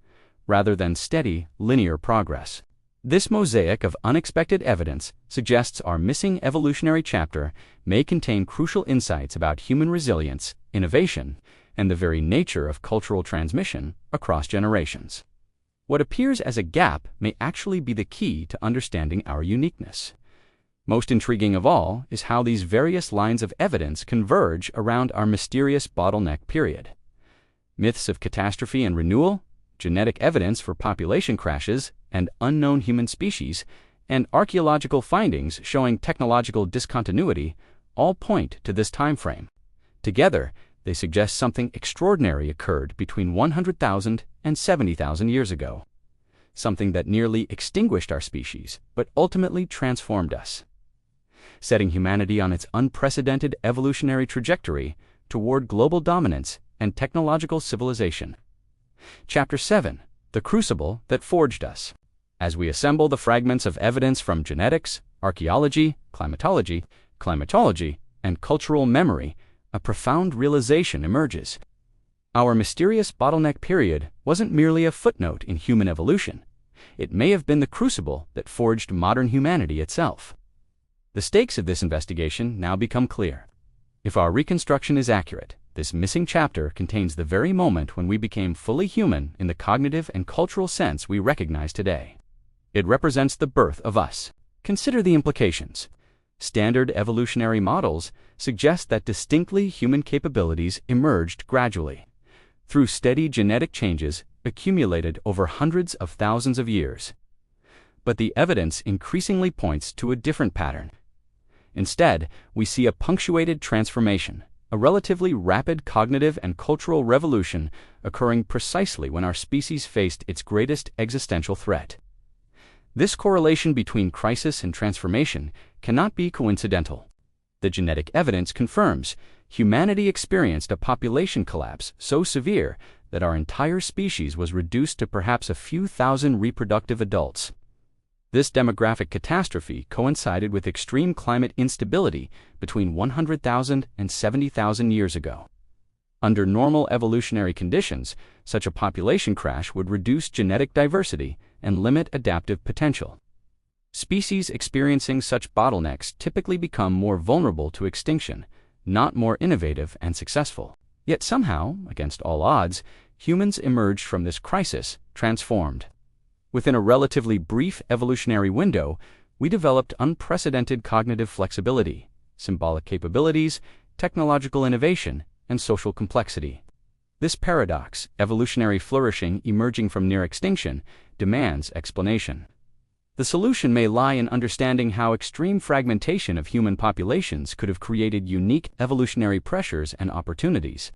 rather than steady, linear progress. This mosaic of unexpected evidence suggests our missing evolutionary chapter may contain crucial insights about human resilience, innovation, and the very nature of cultural transmission across generations. What appears as a gap may actually be the key to understanding our uniqueness. Most intriguing of all is how these various lines of evidence converge around our mysterious bottleneck period. Myths of catastrophe and renewal, genetic evidence for population crashes and unknown human species, and archaeological findings showing technological discontinuity all point to this time frame. Together, they suggest something extraordinary occurred between 100,000 and 70,000 years ago, something that nearly extinguished our species but ultimately transformed us, setting humanity on its unprecedented evolutionary trajectory toward global dominance and technological civilization. Chapter 7: The Crucible That Forged Us. As we assemble the fragments of evidence from genetics, archaeology, climatology, and cultural memory, a profound realization emerges. Our mysterious bottleneck period wasn't merely a footnote in human evolution. It may have been the crucible that forged modern humanity itself. The stakes of this investigation now become clear. If our reconstruction is accurate, this missing chapter contains the very moment when we became fully human in the cognitive and cultural sense we recognize today. It represents the birth of us. Consider the implications. Standard evolutionary models suggest that distinctly human capabilities emerged gradually, through steady genetic changes accumulated over hundreds of thousands of years. But the evidence increasingly points to a different pattern. Instead, we see a punctuated transformation, a relatively rapid cognitive and cultural revolution occurring precisely when our species faced its greatest existential threat. This correlation between crisis and transformation cannot be coincidental. The genetic evidence confirms humanity experienced a population collapse so severe that our entire species was reduced to perhaps a few thousand reproductive adults. This demographic catastrophe coincided with extreme climate instability between 100,000 and 70,000 years ago. Under normal evolutionary conditions, such a population crash would reduce genetic diversity and limit adaptive potential. Species experiencing such bottlenecks typically become more vulnerable to extinction, not more innovative and successful. Yet somehow, against all odds, humans emerged from this crisis transformed. Within a relatively brief evolutionary window, we developed unprecedented cognitive flexibility, symbolic capabilities, technological innovation, and social complexity. This paradox, evolutionary flourishing emerging from near extinction, demands explanation. The solution may lie in understanding how extreme fragmentation of human populations could have created unique evolutionary pressures and opportunities.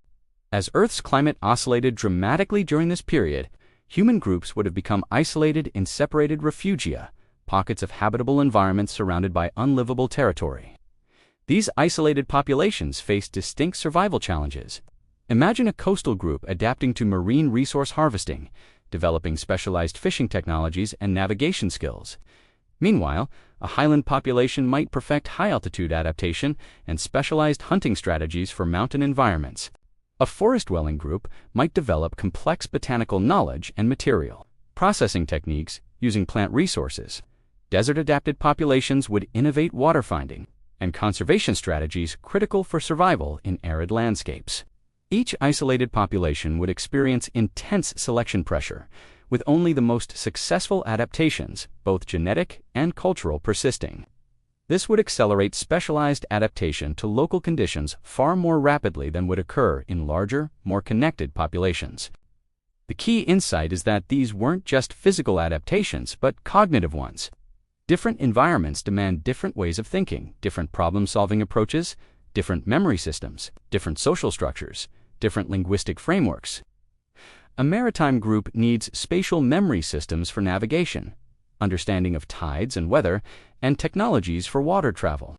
As Earth's climate oscillated dramatically during this period, human groups would have become isolated in separated refugia, pockets of habitable environments surrounded by unlivable territory. These isolated populations faced distinct survival challenges. Imagine a coastal group adapting to marine resource harvesting, developing specialized fishing technologies and navigation skills. Meanwhile, a highland population might perfect high-altitude adaptation and specialized hunting strategies for mountain environments. A forest-dwelling group might develop complex botanical knowledge and material processing techniques using plant resources. Desert-adapted populations would innovate water finding and conservation strategies critical for survival in arid landscapes. Each isolated population would experience intense selection pressure, with only the most successful adaptations, both genetic and cultural, persisting. This would accelerate specialized adaptation to local conditions far more rapidly than would occur in larger, more connected populations. The key insight is that these weren't just physical adaptations, but cognitive ones. Different environments demand different ways of thinking, different problem-solving approaches, different memory systems, different social structures, different linguistic frameworks. A maritime group needs spatial memory systems for navigation, understanding of tides and weather, and technologies for water travel.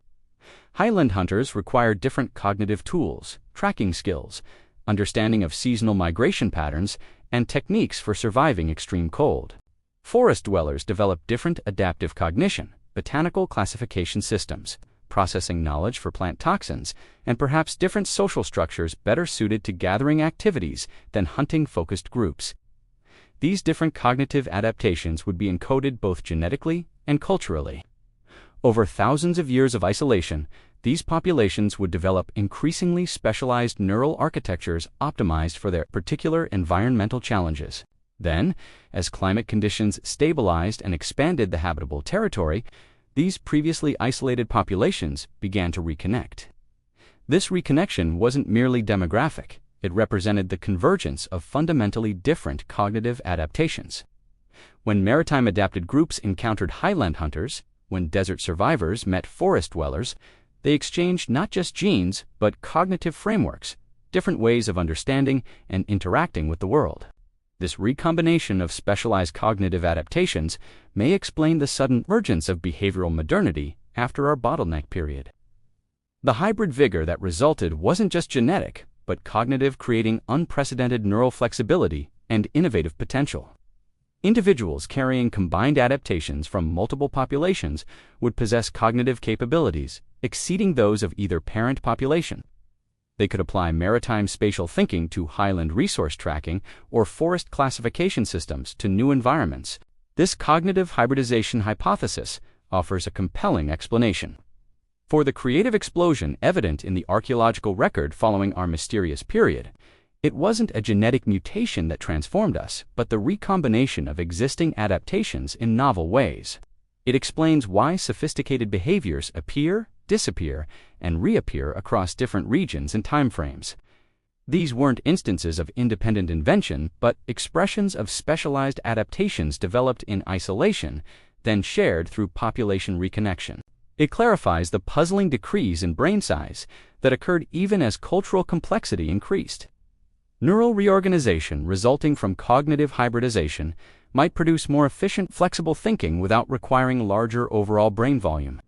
Highland hunters require different cognitive tools, tracking skills, understanding of seasonal migration patterns, and techniques for surviving extreme cold. Forest dwellers developed different adaptive cognition, botanical classification systems, processing knowledge for plant toxins, and perhaps different social structures better suited to gathering activities than hunting-focused groups. These different cognitive adaptations would be encoded both genetically and culturally. Over thousands of years of isolation, these populations would develop increasingly specialized neural architectures optimized for their particular environmental challenges. Then, as climate conditions stabilized and expanded the habitable territory, these previously isolated populations began to reconnect. This reconnection wasn't merely demographic, it represented the convergence of fundamentally different cognitive adaptations. When maritime adapted groups encountered highland hunters, when desert survivors met forest dwellers, they exchanged not just genes, but cognitive frameworks, different ways of understanding and interacting with the world. This recombination of specialized cognitive adaptations may explain the sudden emergence of behavioral modernity after our bottleneck period. The hybrid vigor that resulted wasn't just genetic, but cognitive, creating unprecedented neural flexibility and innovative potential. Individuals carrying combined adaptations from multiple populations would possess cognitive capabilities exceeding those of either parent population. They could apply maritime spatial thinking to highland resource tracking or forest classification systems to new environments. This cognitive hybridization hypothesis offers a compelling explanation for the creative explosion evident in the archaeological record following our mysterious period. It wasn't a genetic mutation that transformed us, but the recombination of existing adaptations in novel ways. It explains why sophisticated behaviors appear, disappear, and reappear across different regions and timeframes. These weren't instances of independent invention, but expressions of specialized adaptations developed in isolation, then shared through population reconnection. It clarifies the puzzling decrease in brain size that occurred even as cultural complexity increased. Neural reorganization resulting from cognitive hybridization might produce more efficient, flexible thinking without requiring larger overall brain volume.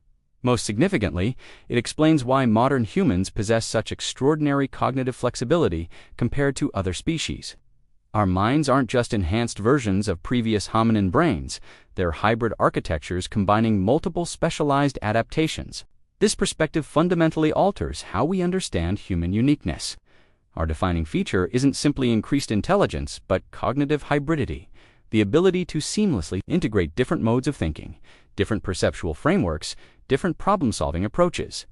Most significantly, it explains why modern humans possess such extraordinary cognitive flexibility compared to other species. Our minds aren't just enhanced versions of previous hominin brains, they're hybrid architectures combining multiple specialized adaptations. This perspective fundamentally alters how we understand human uniqueness. Our defining feature isn't simply increased intelligence, but cognitive hybridity, the ability to seamlessly integrate different modes of thinking, different perceptual frameworks, different problem-solving approaches.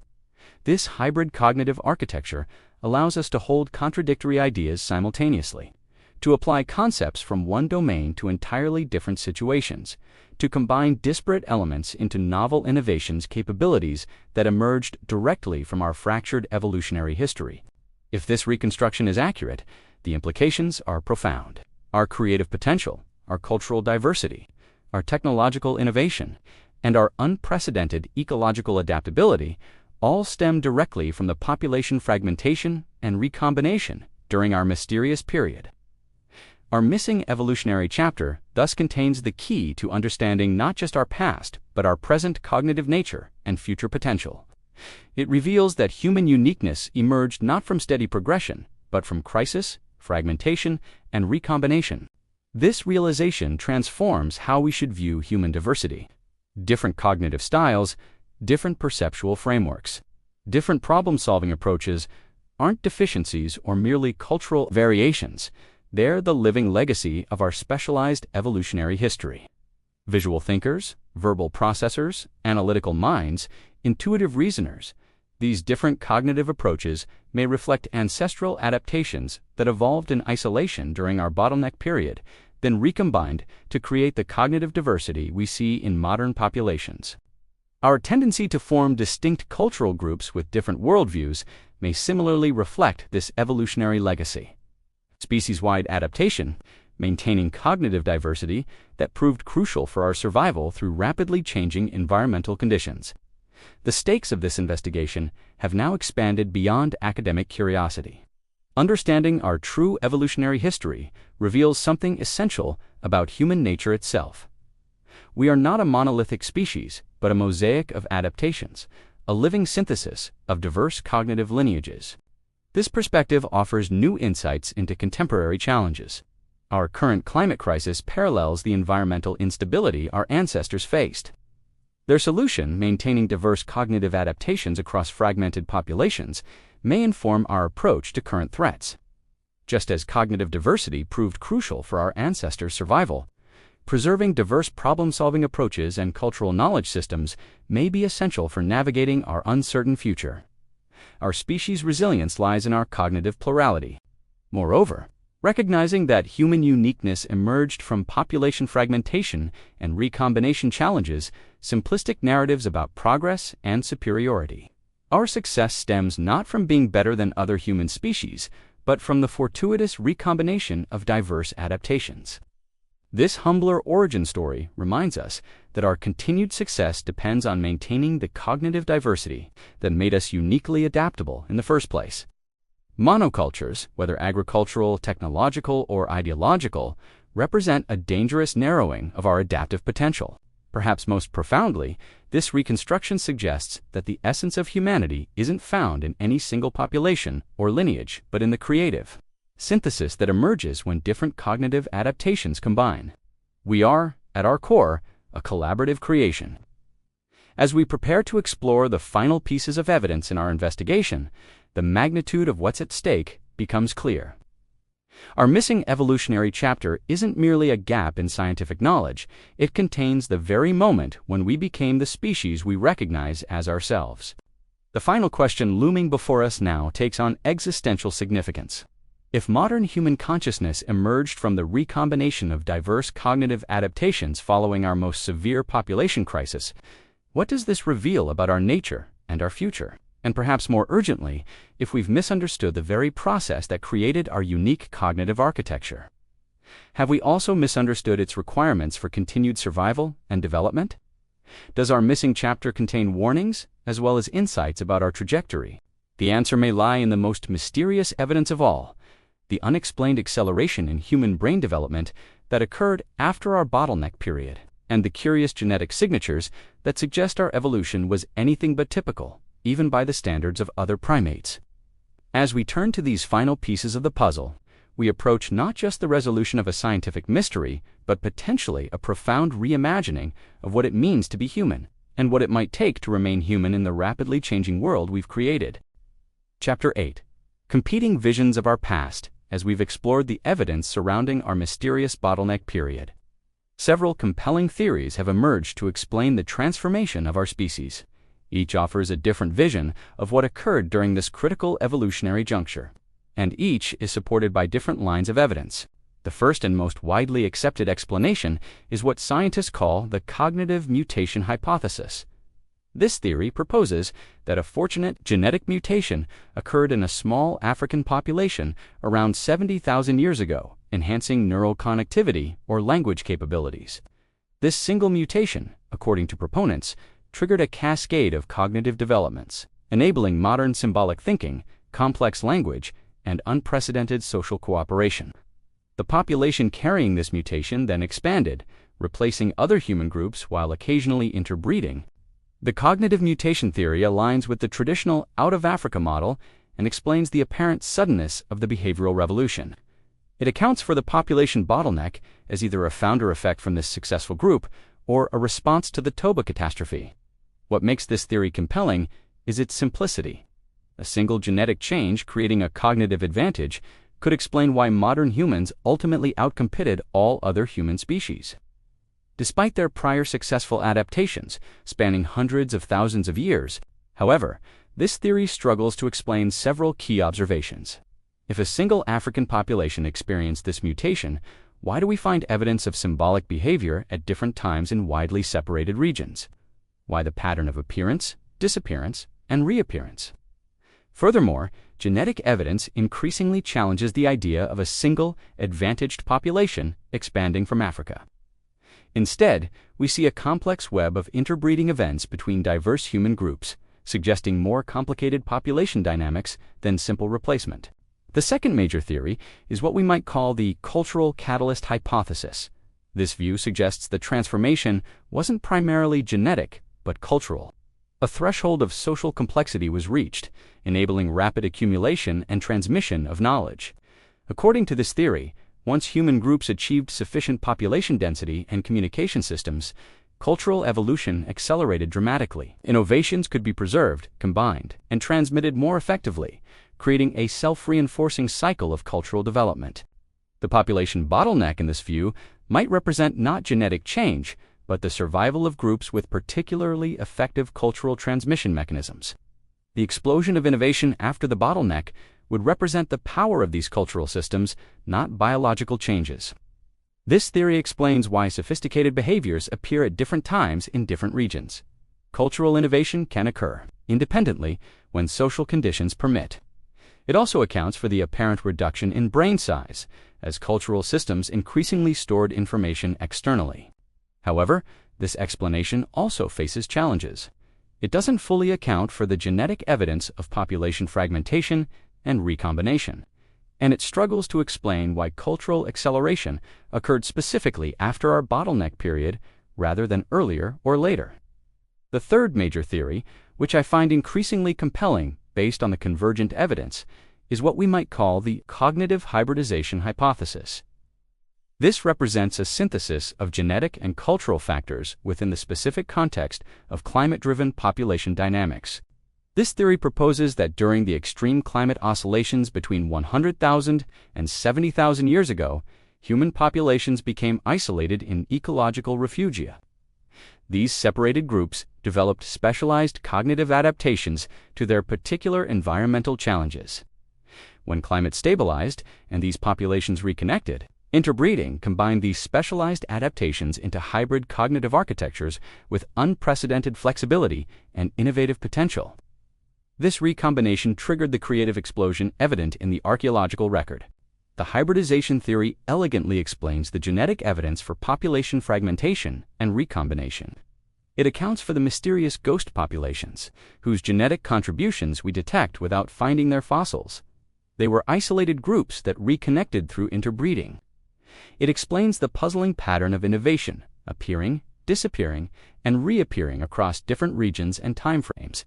This hybrid cognitive architecture allows us to hold contradictory ideas simultaneously, to apply concepts from one domain to entirely different situations, to combine disparate elements into novel innovations capabilities that emerged directly from our fractured evolutionary history. If this reconstruction is accurate, the implications are profound. Our creative potential, our cultural diversity, our technological innovation, and our unprecedented ecological adaptability all stem directly from the population fragmentation and recombination during our mysterious period. Our missing evolutionary chapter thus contains the key to understanding not just our past, but our present cognitive nature and future potential. It reveals that human uniqueness emerged not from steady progression, but from crisis, fragmentation, and recombination. This realization transforms how we should view human diversity. Different cognitive styles, different perceptual frameworks, different problem-solving approaches aren't deficiencies or merely cultural variations. They're the living legacy of our specialized evolutionary history. Visual thinkers, verbal processors, analytical minds, intuitive reasoners, these different cognitive approaches may reflect ancestral adaptations that evolved in isolation during our bottleneck period, then recombined to create the cognitive diversity we see in modern populations. Our tendency to form distinct cultural groups with different worldviews may similarly reflect this evolutionary legacy. Species-wide adaptation, maintaining cognitive diversity that proved crucial for our survival through rapidly changing environmental conditions. The stakes of this investigation have now expanded beyond academic curiosity. Understanding our true evolutionary history reveals something essential about human nature itself. We are not a monolithic species, but a mosaic of adaptations, a living synthesis of diverse cognitive lineages. This perspective offers new insights into contemporary challenges. Our current climate crisis parallels the environmental instability our ancestors faced. Their solution, maintaining diverse cognitive adaptations across fragmented populations, may inform our approach to current threats. Just as cognitive diversity proved crucial for our ancestors' survival, preserving diverse problem-solving approaches and cultural knowledge systems may be essential for navigating our uncertain future. Our species' resilience lies in our cognitive plurality. Moreover, recognizing that human uniqueness emerged from population fragmentation and recombination challenges, simplistic narratives about progress and superiority. Our success stems not from being better than other human species, but from the fortuitous recombination of diverse adaptations. This humbler origin story reminds us that our continued success depends on maintaining the cognitive diversity that made us uniquely adaptable in the first place. Monocultures, whether agricultural, technological, or ideological, represent a dangerous narrowing of our adaptive potential. Perhaps most profoundly, this reconstruction suggests that the essence of humanity isn't found in any single population or lineage, but in the creative synthesis that emerges when different cognitive adaptations combine. We are, at our core, a collaborative creation. As we prepare to explore the final pieces of evidence in our investigation, the magnitude of what's at stake becomes clear. Our missing evolutionary chapter isn't merely a gap in scientific knowledge, it contains the very moment when we became the species we recognize as ourselves. The final question looming before us now takes on existential significance. If modern human consciousness emerged from the recombination of diverse cognitive adaptations following our most severe population crisis, what does this reveal about our nature and our future? And perhaps more urgently, if we've misunderstood the very process that created our unique cognitive architecture. Have we also misunderstood its requirements for continued survival and development? Does our missing chapter contain warnings as well as insights about our trajectory? The answer may lie in the most mysterious evidence of all, the unexplained acceleration in human brain development that occurred after our bottleneck period, and the curious genetic signatures that suggest our evolution was anything but typical, even by the standards of other primates. As we turn to these final pieces of the puzzle, we approach not just the resolution of a scientific mystery, but potentially a profound reimagining of what it means to be human, and what it might take to remain human in the rapidly changing world we've created. Chapter 8. Competing Visions of Our Past, as we've explored the evidence surrounding our mysterious bottleneck period. Several compelling theories have emerged to explain the transformation of our species. Each offers a different vision of what occurred during this critical evolutionary juncture, and each is supported by different lines of evidence. The first and most widely accepted explanation is what scientists call the cognitive mutation hypothesis. This theory proposes that a fortunate genetic mutation occurred in a small African population around 70,000 years ago, enhancing neural connectivity or language capabilities. This single mutation, according to proponents, triggered a cascade of cognitive developments, enabling modern symbolic thinking, complex language, and unprecedented social cooperation. The population carrying this mutation then expanded, replacing other human groups while occasionally interbreeding. The cognitive mutation theory aligns with the traditional out-of-Africa model and explains the apparent suddenness of the behavioral revolution. It accounts for the population bottleneck as either a founder effect from this successful group or a response to the Toba catastrophe. What makes this theory compelling is its simplicity. A single genetic change creating a cognitive advantage could explain why modern humans ultimately outcompeted all other human species. Despite their prior successful adaptations, spanning hundreds of thousands of years, however, this theory struggles to explain several key observations. If a single African population experienced this mutation, why do we find evidence of symbolic behavior at different times in widely separated regions? Why the pattern of appearance, disappearance, and reappearance? Furthermore, genetic evidence increasingly challenges the idea of a single, advantaged population expanding from Africa. Instead, we see a complex web of interbreeding events between diverse human groups, suggesting more complicated population dynamics than simple replacement. The second major theory is what we might call the cultural catalyst hypothesis. This view suggests the transformation wasn't primarily genetic, but cultural. A threshold of social complexity was reached, enabling rapid accumulation and transmission of knowledge. According to this theory, Once human groups achieved sufficient population density and communication systems, cultural evolution accelerated dramatically. Innovations could be preserved, combined, and transmitted more effectively, creating a self-reinforcing cycle of cultural development. The population bottleneck in this view might represent not genetic change, but the survival of groups with particularly effective cultural transmission mechanisms. The explosion of innovation after the bottleneck would represent the power of these cultural systems, not biological changes. This theory explains why sophisticated behaviors appear at different times in different regions. Cultural innovation can occur independently when social conditions permit. It also accounts for the apparent reduction in brain size, as cultural systems increasingly stored information externally. However, this explanation also faces challenges. It doesn't fully account for the genetic evidence of population fragmentation and recombination, and it struggles to explain why cultural acceleration occurred specifically after our bottleneck period rather than earlier or later. The third major theory, which I find increasingly compelling based on the convergent evidence, is what we might call the cognitive hybridization hypothesis. This represents a synthesis of genetic and cultural factors within the specific context of climate-driven population dynamics. This theory proposes that during the extreme climate oscillations between 100,000 and 70,000 years ago, human populations became isolated in ecological refugia. These separated groups developed specialized cognitive adaptations to their particular environmental challenges. When climate stabilized and these populations reconnected, interbreeding combined these specialized adaptations into hybrid cognitive architectures with unprecedented flexibility and innovative potential. This recombination triggered the creative explosion evident in the archaeological record. The hybridization theory elegantly explains the genetic evidence for population fragmentation and recombination. It accounts for the mysterious ghost populations, whose genetic contributions we detect without finding their fossils. They were isolated groups that reconnected through interbreeding. It explains the puzzling pattern of innovation, appearing, disappearing, and reappearing across different regions and timeframes.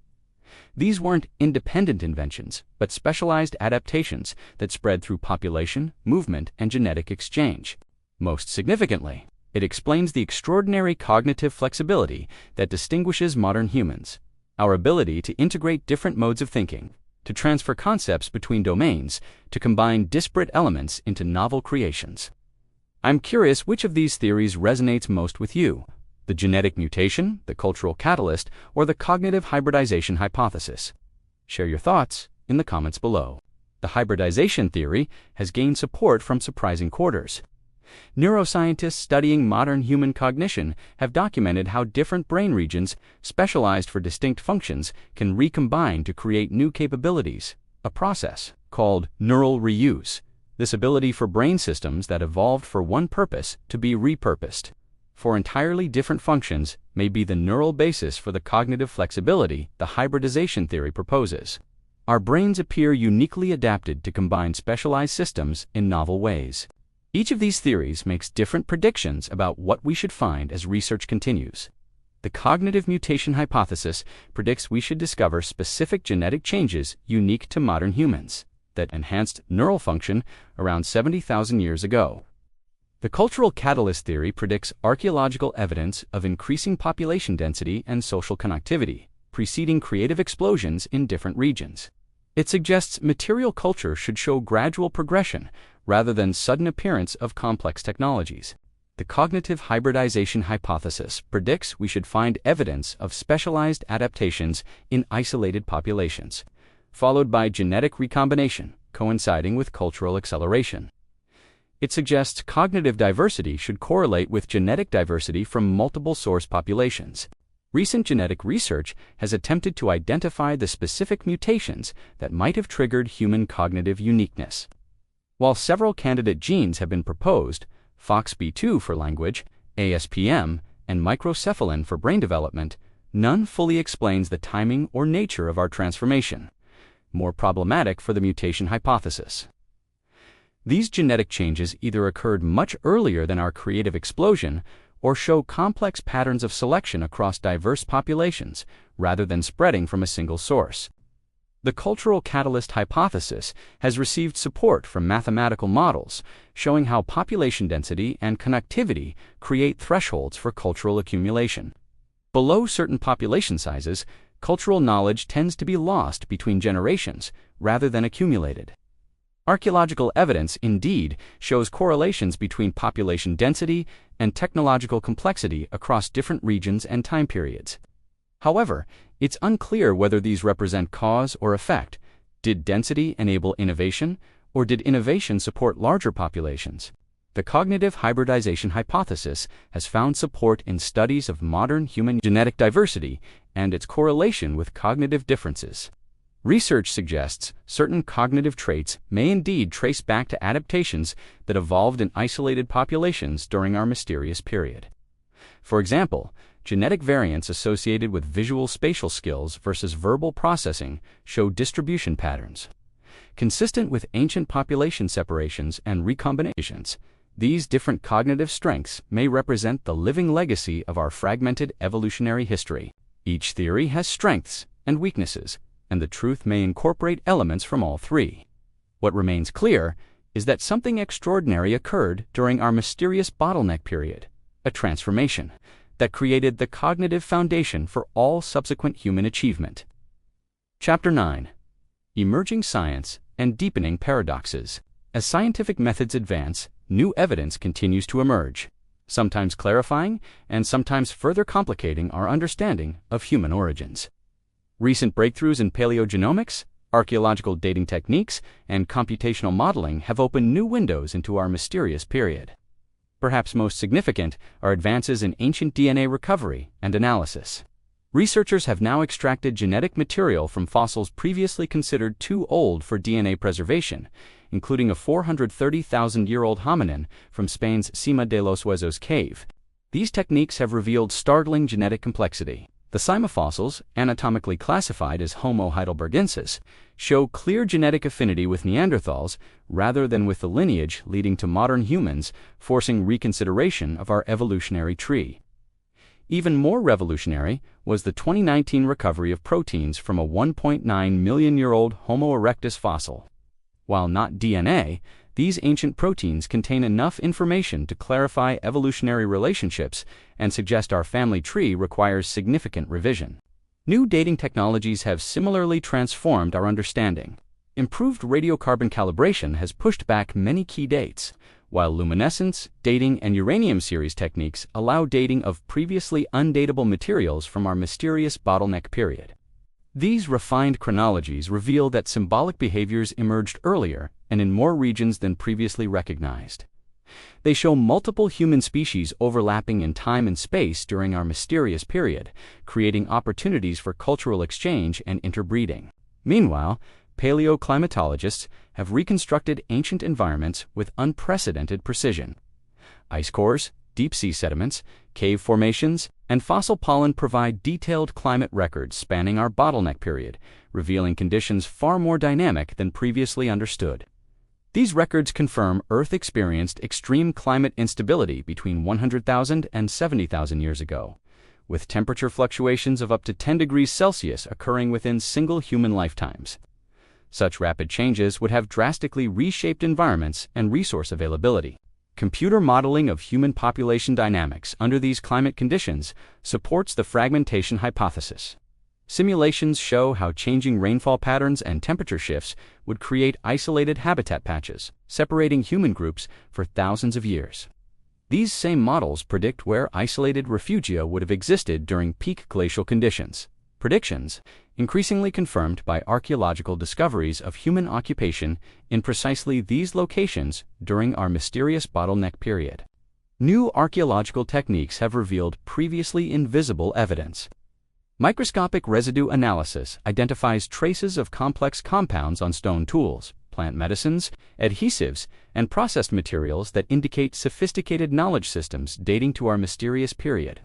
These weren't independent inventions, but specialized adaptations that spread through population, movement, and genetic exchange. Most significantly, it explains the extraordinary cognitive flexibility that distinguishes modern humans, our ability to integrate different modes of thinking, to transfer concepts between domains, to combine disparate elements into novel creations. I'm curious which of these theories resonates most with you: the genetic mutation, the cultural catalyst, or the cognitive hybridization hypothesis? Share your thoughts in the comments below. The hybridization theory has gained support from surprising quarters. Neuroscientists studying modern human cognition have documented how different brain regions, specialized for distinct functions, can recombine to create new capabilities, a process called neural reuse. This ability for brain systems that evolved for one purpose to be repurposed for entirely different functions may be the neural basis for the cognitive flexibility the hybridization theory proposes. Our brains appear uniquely adapted to combine specialized systems in novel ways. Each of these theories makes different predictions about what we should find as research continues. The cognitive mutation hypothesis predicts we should discover specific genetic changes unique to modern humans that enhanced neural function around 70,000 years ago. The cultural catalyst theory predicts archaeological evidence of increasing population density and social connectivity, preceding creative explosions in different regions. It suggests material culture should show gradual progression rather than sudden appearance of complex technologies. The cognitive hybridization hypothesis predicts we should find evidence of specialized adaptations in isolated populations, followed by genetic recombination, coinciding with cultural acceleration. It suggests cognitive diversity should correlate with genetic diversity from multiple source populations. Recent genetic research has attempted to identify the specific mutations that might have triggered human cognitive uniqueness. While several candidate genes have been proposed, FOXP2 for language, ASPM, and microcephalin for brain development, none fully explains the timing or nature of our transformation, more problematic for the mutation hypothesis. These genetic changes either occurred much earlier than our creative explosion or show complex patterns of selection across diverse populations rather than spreading from a single source. The cultural catalyst hypothesis has received support from mathematical models, showing how population density and connectivity create thresholds for cultural accumulation. Below certain population sizes, cultural knowledge tends to be lost between generations rather than accumulated. Archaeological evidence indeed shows correlations between population density and technological complexity across different regions and time periods. However, it's unclear whether these represent cause or effect. Did density enable innovation, or did innovation support larger populations? The cognitive hybridization hypothesis has found support in studies of modern human genetic diversity and its correlation with cognitive differences. Research suggests certain cognitive traits may indeed trace back to adaptations that evolved in isolated populations during our mysterious period. For example, genetic variants associated with visual spatial skills versus verbal processing show distribution patterns. Consistent with ancient population separations and recombinations, these different cognitive strengths may represent the living legacy of our fragmented evolutionary history. Each theory has strengths and weaknesses, and the truth may incorporate elements from all three. What remains clear is that something extraordinary occurred during our mysterious bottleneck period, a transformation that created the cognitive foundation for all subsequent human achievement. Chapter 9. Emerging Science and Deepening Paradoxes. As scientific methods advance, new evidence continues to emerge, sometimes clarifying and sometimes further complicating our understanding of human origins. Recent breakthroughs in paleogenomics, archaeological dating techniques, and computational modeling have opened new windows into our mysterious period. Perhaps most significant are advances in ancient DNA recovery and analysis. Researchers have now extracted genetic material from fossils previously considered too old for DNA preservation, including a 430,000-year-old hominin from Spain's Cima de los Huesos cave. These techniques have revealed startling genetic complexity. The Cima fossils, anatomically classified as Homo heidelbergensis, show clear genetic affinity with Neanderthals rather than with the lineage leading to modern humans, forcing reconsideration of our evolutionary tree. Even more revolutionary was the 2019 recovery of proteins from a 1.9-million-year-old Homo erectus fossil. While not DNA, these ancient proteins contain enough information to clarify evolutionary relationships and suggest our family tree requires significant revision. New dating technologies have similarly transformed our understanding. Improved radiocarbon calibration has pushed back many key dates, while luminescence, dating, and uranium series techniques allow dating of previously undatable materials from our mysterious bottleneck period. These refined chronologies reveal that symbolic behaviors emerged earlier and in more regions than previously recognized. They show multiple human species overlapping in time and space during our mysterious period, creating opportunities for cultural exchange and interbreeding. Meanwhile, paleoclimatologists have reconstructed ancient environments with unprecedented precision. Ice cores, deep-sea sediments, cave formations, and fossil pollen provide detailed climate records spanning our bottleneck period, revealing conditions far more dynamic than previously understood. These records confirm Earth experienced extreme climate instability between 100,000 and 70,000 years ago, with temperature fluctuations of up to 10 degrees Celsius occurring within single human lifetimes. Such rapid changes would have drastically reshaped environments and resource availability. Computer modeling of human population dynamics under these climate conditions supports the fragmentation hypothesis. Simulations show how changing rainfall patterns and temperature shifts would create isolated habitat patches, separating human groups for thousands of years. These same models predict where isolated refugia would have existed during peak glacial conditions. Predictions increasingly confirmed by archaeological discoveries of human occupation in precisely these locations during our mysterious bottleneck period. New archaeological techniques have revealed previously invisible evidence. Microscopic residue analysis identifies traces of complex compounds on stone tools, plant medicines, adhesives, and processed materials that indicate sophisticated knowledge systems dating to our mysterious period.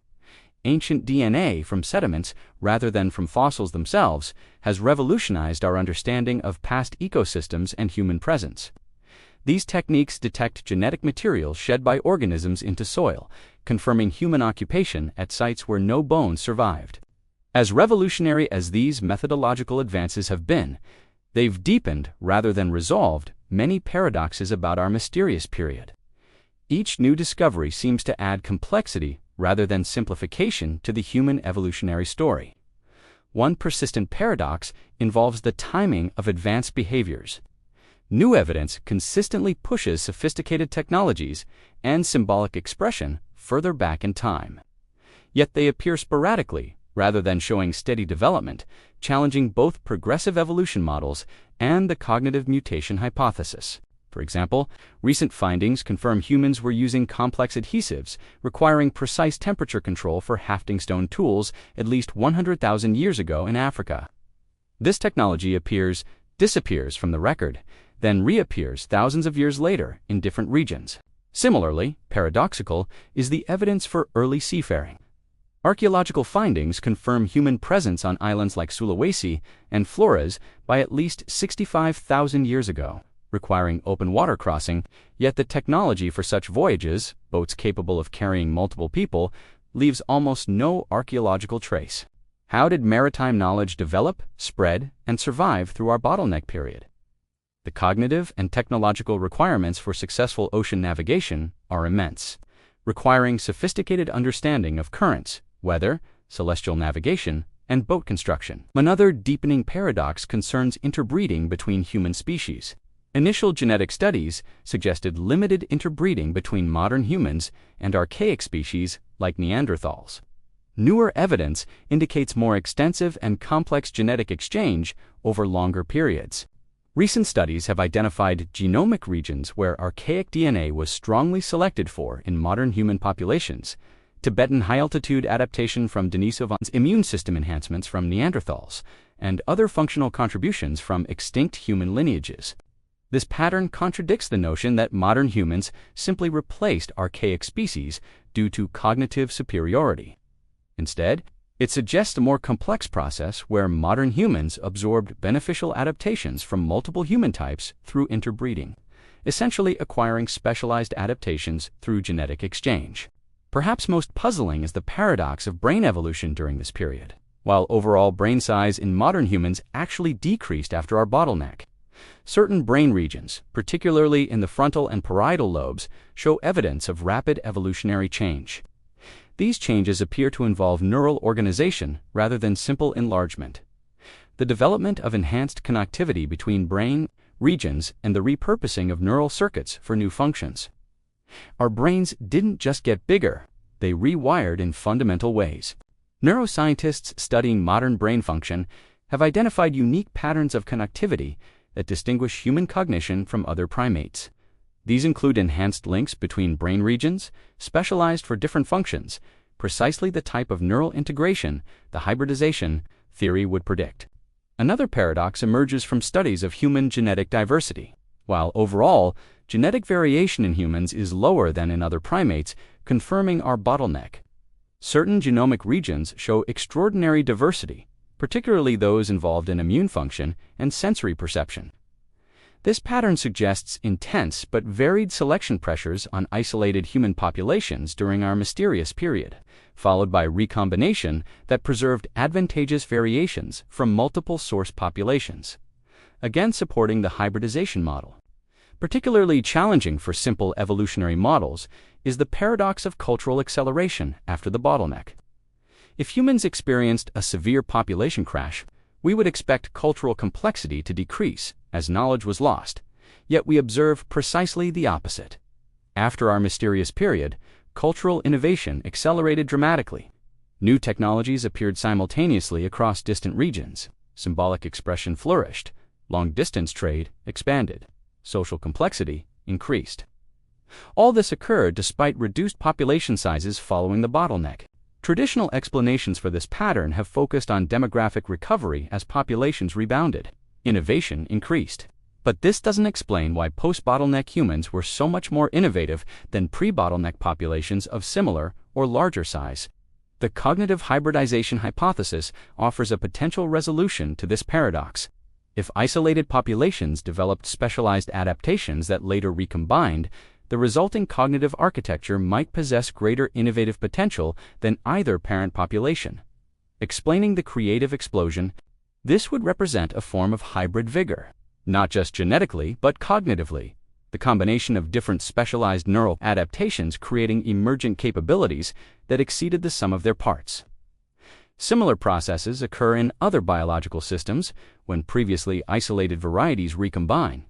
Ancient DNA from sediments, rather than from fossils themselves, has revolutionized our understanding of past ecosystems and human presence. These techniques detect genetic materials shed by organisms into soil, confirming human occupation at sites where no bones survived. As revolutionary as these methodological advances have been, they've deepened rather than resolved many paradoxes about our mysterious period. Each new discovery seems to add complexity rather than simplification to the human evolutionary story. One persistent paradox involves the timing of advanced behaviors. New evidence consistently pushes sophisticated technologies and symbolic expression further back in time. Yet they appear sporadically rather than showing steady development, challenging both progressive evolution models and the cognitive mutation hypothesis. For example, recent findings confirm humans were using complex adhesives requiring precise temperature control for hafting stone tools at least 100,000 years ago in Africa. This technology disappears from the record, then reappears thousands of years later in different regions. Similarly, paradoxical is the evidence for early seafaring. Archaeological findings confirm human presence on islands like Sulawesi and Flores by at least 65,000 years ago, requiring open water crossing, yet the technology for such voyages, boats capable of carrying multiple people, leaves almost no archaeological trace. How did maritime knowledge develop, spread, and survive through our bottleneck period? The cognitive and technological requirements for successful ocean navigation are immense, requiring sophisticated understanding of currents, weather, celestial navigation, and boat construction. Another deepening paradox concerns interbreeding between human species. Initial genetic studies suggested limited interbreeding between modern humans and archaic species like Neanderthals. Newer evidence indicates more extensive and complex genetic exchange over longer periods. Recent studies have identified genomic regions where archaic DNA was strongly selected for in modern human populations, Tibetan high-altitude adaptation from Denisovan's immune system enhancements from Neanderthals, and other functional contributions from extinct human lineages. This pattern contradicts the notion that modern humans simply replaced archaic species due to cognitive superiority. Instead, it suggests a more complex process where modern humans absorbed beneficial adaptations from multiple human types through interbreeding, essentially acquiring specialized adaptations through genetic exchange. Perhaps most puzzling is the paradox of brain evolution during this period. While overall brain size in modern humans actually decreased after our bottleneck, certain brain regions, particularly in the frontal and parietal lobes, show evidence of rapid evolutionary change. These changes appear to involve neural organization rather than simple enlargement. The development of enhanced connectivity between brain regions and the repurposing of neural circuits for new functions. Our brains didn't just get bigger, they rewired in fundamental ways. Neuroscientists studying modern brain function have identified unique patterns of connectivity that distinguish human cognition from other primates. These include enhanced links between brain regions, specialized for different functions, precisely the type of neural integration the hybridization theory would predict. Another paradox emerges from studies of human genetic diversity. While overall, genetic variation in humans is lower than in other primates, confirming our bottleneck. Certain genomic regions show extraordinary diversity, particularly those involved in immune function and sensory perception. This pattern suggests intense but varied selection pressures on isolated human populations during our mysterious period, followed by recombination that preserved advantageous variations from multiple source populations, again supporting the hybridization model. Particularly challenging for simple evolutionary models is the paradox of cultural acceleration after the bottleneck. If humans experienced a severe population crash, we would expect cultural complexity to decrease as knowledge was lost, yet we observe precisely the opposite. After our mysterious period, cultural innovation accelerated dramatically. New technologies appeared simultaneously across distant regions, symbolic expression flourished, long-distance trade expanded, social complexity increased. All this occurred despite reduced population sizes following the bottleneck. Traditional explanations for this pattern have focused on demographic recovery as populations rebounded. Innovation increased. But this doesn't explain why post-bottleneck humans were so much more innovative than pre-bottleneck populations of similar or larger size. The cognitive hybridization hypothesis offers a potential resolution to this paradox. If isolated populations developed specialized adaptations that later recombined, the resulting cognitive architecture might possess greater innovative potential than either parent population. explaining the creative explosion. This would represent a form of hybrid vigor, not just genetically, but cognitively, the combination of different specialized neural adaptations creating emergent capabilities that exceeded the sum of their parts. Similar processes occur in other biological systems when previously isolated varieties recombine.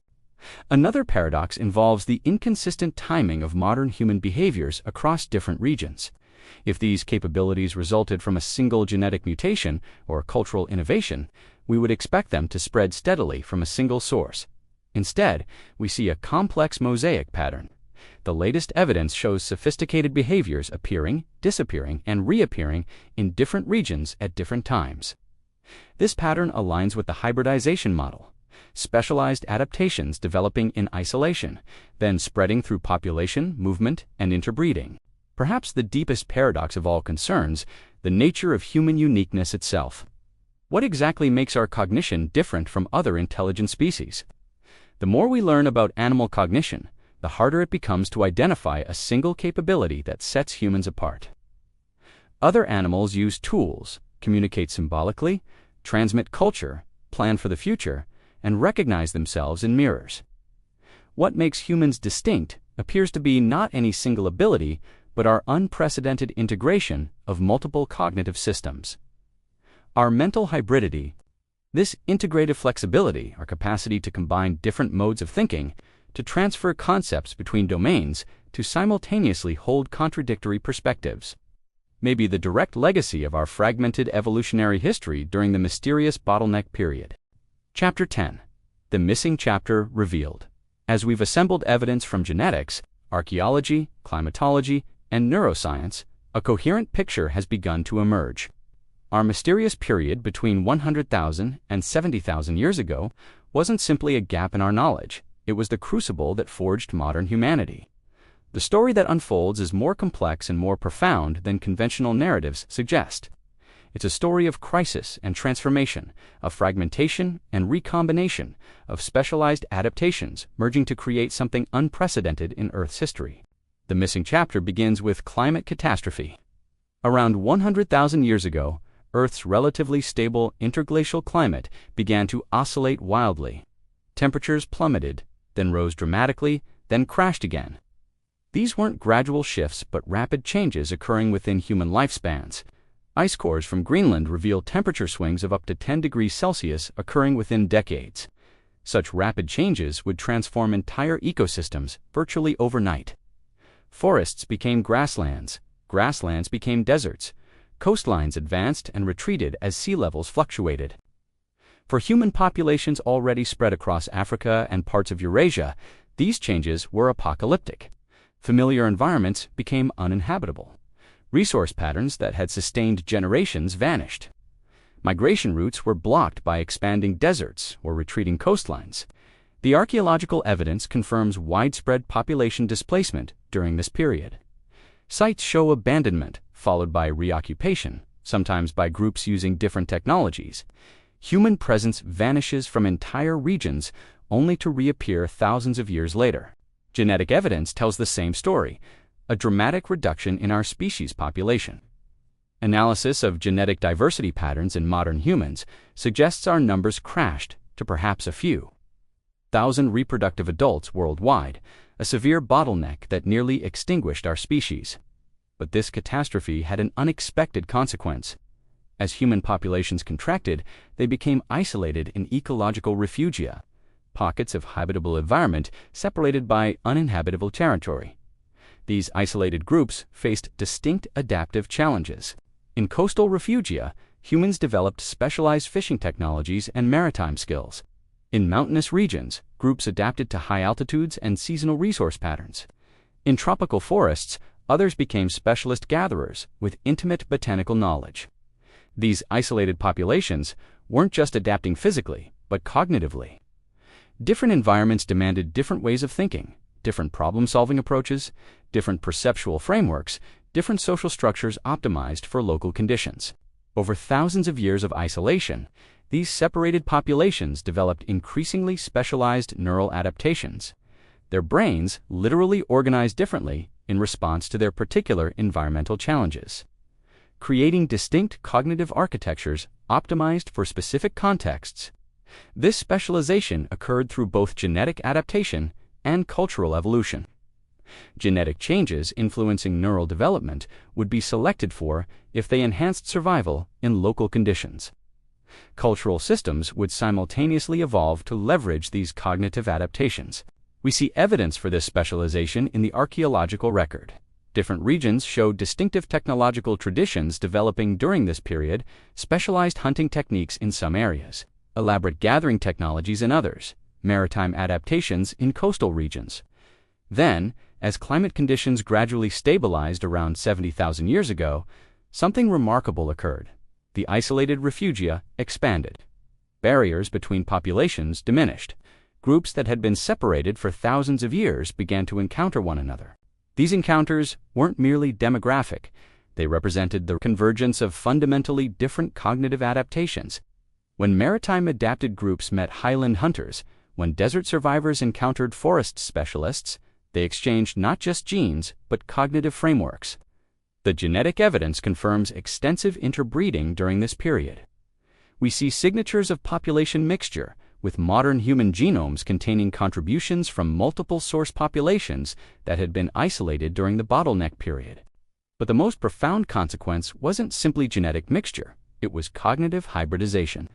Another paradox involves the inconsistent timing of modern human behaviors across different regions. If these capabilities resulted from a single genetic mutation or cultural innovation, we would expect them to spread steadily from a single source. Instead, we see a complex mosaic pattern. The latest evidence shows sophisticated behaviors appearing, disappearing, and reappearing in different regions at different times. This pattern aligns with the hybridization model, specialized adaptations developing in isolation, then spreading through population, movement, and interbreeding. Perhaps the deepest paradox of all concerns the nature of human uniqueness itself. What exactly makes our cognition different from other intelligent species? The more we learn about animal cognition, the harder it becomes to identify a single capability that sets humans apart. Other animals use tools, communicate symbolically, transmit culture, plan for the future, and recognize themselves in mirrors. What makes humans distinct appears to be not any single ability, but our unprecedented integration of multiple cognitive systems. Our mental hybridity, this integrative flexibility, our capacity to combine different modes of thinking, to transfer concepts between domains, to simultaneously hold contradictory perspectives, may be the direct legacy of our fragmented evolutionary history during the mysterious bottleneck period. Chapter 10. The missing chapter revealed. As we've assembled evidence from genetics, archaeology, climatology, and neuroscience, a coherent picture has begun to emerge. Our mysterious period between 100,000 and 70,000 years ago wasn't simply a gap in our knowledge, it was the crucible that forged modern humanity. The story that unfolds is more complex and more profound than conventional narratives suggest. It's a story of crisis and transformation, of fragmentation and recombination, of specialized adaptations merging to create something unprecedented in Earth's history. The missing chapter begins with climate catastrophe. Around 100,000 years ago, Earth's relatively stable interglacial climate began to oscillate wildly. Temperatures plummeted, then rose dramatically, then crashed again. These weren't gradual shifts but rapid changes occurring within human lifespans. Ice cores from Greenland reveal temperature swings of up to 10 degrees Celsius occurring within decades. Such rapid changes would transform entire ecosystems virtually overnight. Forests became grasslands, grasslands became deserts, coastlines advanced and retreated as sea levels fluctuated. For human populations already spread across Africa and parts of Eurasia, these changes were apocalyptic. Familiar environments became uninhabitable. Resource patterns that had sustained generations vanished. Migration routes were blocked by expanding deserts or retreating coastlines. The archaeological evidence confirms widespread population displacement during this period. Sites show abandonment, followed by reoccupation, sometimes by groups using different technologies. Human presence vanishes from entire regions only to reappear thousands of years later. Genetic evidence tells the same story, a dramatic reduction in our species population. Analysis of genetic diversity patterns in modern humans suggests our numbers crashed to perhaps a few thousand reproductive adults worldwide, a severe bottleneck that nearly extinguished our species. But this catastrophe had an unexpected consequence. As human populations contracted, they became isolated in ecological refugia, pockets of habitable environment separated by uninhabitable territory. These isolated groups faced distinct adaptive challenges. In coastal refugia, humans developed specialized fishing technologies and maritime skills. In mountainous regions, groups adapted to high altitudes and seasonal resource patterns. In tropical forests, others became specialist gatherers with intimate botanical knowledge. These isolated populations weren't just adapting physically, but cognitively. Different environments demanded different ways of thinking, different problem-solving approaches, different perceptual frameworks, different social structures optimized for local conditions. Over thousands of years of isolation, these separated populations developed increasingly specialized neural adaptations. Their brains literally organized differently in response to their particular environmental challenges. creating distinct cognitive architectures optimized for specific contexts. This specialization occurred through both genetic adaptation and cultural evolution. Genetic changes influencing neural development would be selected for if they enhanced survival in local conditions. Cultural systems would simultaneously evolve to leverage these cognitive adaptations. We see evidence for this specialization in the archaeological record. Different regions showed distinctive technological traditions developing during this period, specialized hunting techniques in some areas, elaborate gathering technologies in others, maritime adaptations in coastal regions. Then, as climate conditions gradually stabilized around 70,000 years ago, something remarkable occurred. The isolated refugia expanded. Barriers between populations diminished. Groups that had been separated for thousands of years began to encounter one another. These encounters weren't merely demographic. They represented the convergence of fundamentally different cognitive adaptations. When maritime adapted groups met highland hunters, when desert survivors encountered forest specialists, they exchanged not just genes, but cognitive frameworks. The genetic evidence confirms extensive interbreeding during this period. We see signatures of population mixture, with modern human genomes containing contributions from multiple source populations that had been isolated during the bottleneck period. But the most profound consequence wasn't simply genetic mixture, it was cognitive hybridization.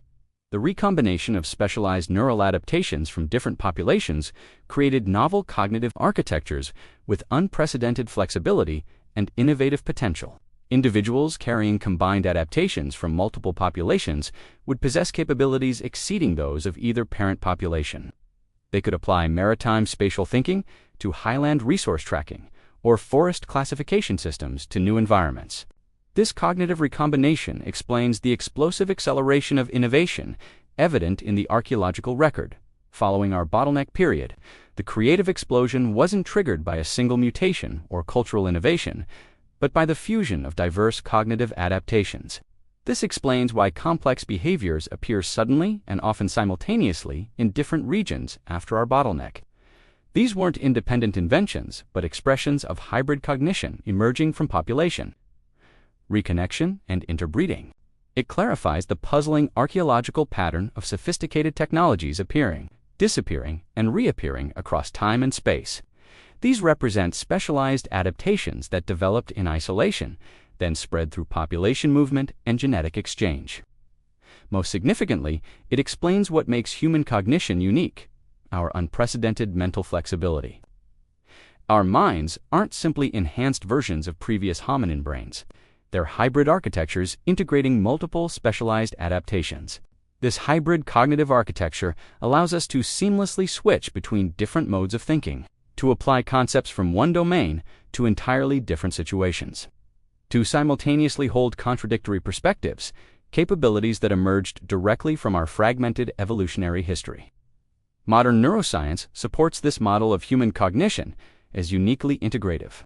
The recombination of specialized neural adaptations from different populations created novel cognitive architectures with unprecedented flexibility and innovative potential. Individuals carrying combined adaptations from multiple populations would possess capabilities exceeding those of either parent population. They could apply maritime spatial thinking to highland resource tracking or forest classification systems to new environments. This cognitive recombination explains the explosive acceleration of innovation evident in the archaeological record. Following our bottleneck period, the creative explosion wasn't triggered by a single mutation or cultural innovation, but by the fusion of diverse cognitive adaptations. This explains why complex behaviors appear suddenly and often simultaneously in different regions after our bottleneck. These weren't independent inventions, but expressions of hybrid cognition emerging from population, reconnection, and interbreeding. It clarifies the puzzling archaeological pattern of sophisticated technologies appearing, disappearing, and reappearing across time and space. These represent specialized adaptations that developed in isolation, then spread through population movement and genetic exchange. Most significantly, it explains what makes human cognition unique: our unprecedented mental flexibility. Our minds aren't simply enhanced versions of previous hominin brains. They're hybrid architectures integrating multiple specialized adaptations. This hybrid cognitive architecture allows us to seamlessly switch between different modes of thinking, to apply concepts from one domain to entirely different situations, to simultaneously hold contradictory perspectives, capabilities that emerged directly from our fragmented evolutionary history. Modern neuroscience supports this model of human cognition as uniquely integrative.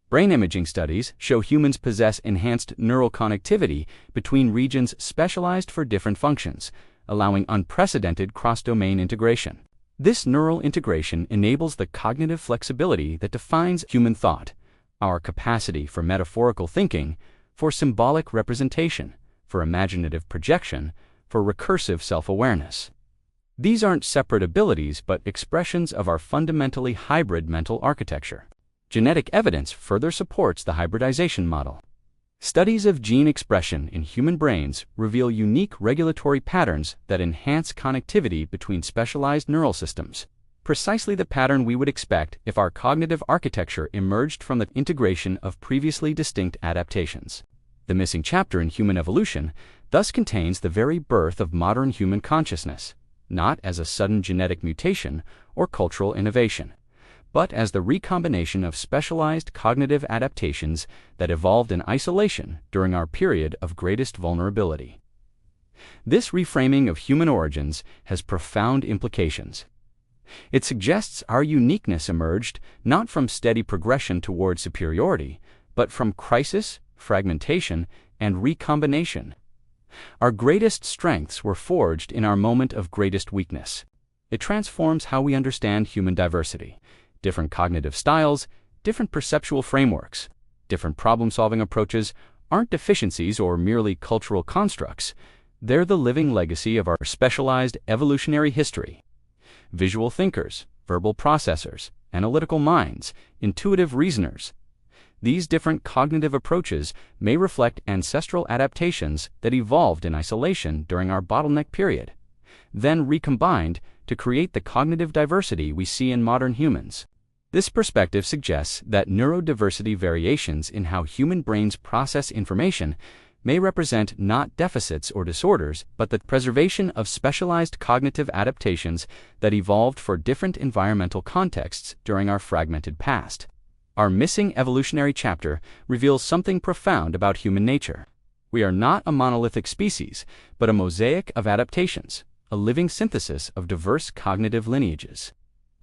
Brain imaging studies show humans possess enhanced neural connectivity between regions specialized for different functions, allowing unprecedented cross-domain integration. This neural integration enables the cognitive flexibility that defines human thought, our capacity for metaphorical thinking, for symbolic representation, for imaginative projection, for recursive self-awareness. These aren't separate abilities but expressions of our fundamentally hybrid mental architecture. Genetic evidence further supports the hybridization model. Studies of gene expression in human brains reveal unique regulatory patterns that enhance connectivity between specialized neural systems, precisely the pattern we would expect if our cognitive architecture emerged from the integration of previously distinct adaptations. The missing chapter in human evolution thus contains the very birth of modern human consciousness, not as a sudden genetic mutation or cultural innovation, but as the recombination of specialized cognitive adaptations that evolved in isolation during our period of greatest vulnerability. This reframing of human origins has profound implications. It suggests our uniqueness emerged not from steady progression toward superiority, but from crisis, fragmentation, and recombination. Our greatest strengths were forged in our moment of greatest weakness. It transforms how we understand human diversity. Different cognitive styles, different perceptual frameworks, different problem-solving approaches aren't deficiencies or merely cultural constructs. They're the living legacy of our specialized evolutionary history. Visual thinkers, verbal processors, analytical minds, intuitive reasoners. These different cognitive approaches may reflect ancestral adaptations that evolved in isolation during our bottleneck period, then recombined to create the cognitive diversity we see in modern humans. This perspective suggests that neurodiversity variations in how human brains process information may represent not deficits or disorders, but the preservation of specialized cognitive adaptations that evolved for different environmental contexts during our fragmented past. Our missing evolutionary chapter reveals something profound about human nature. We are not a monolithic species, but a mosaic of adaptations, a living synthesis of diverse cognitive lineages.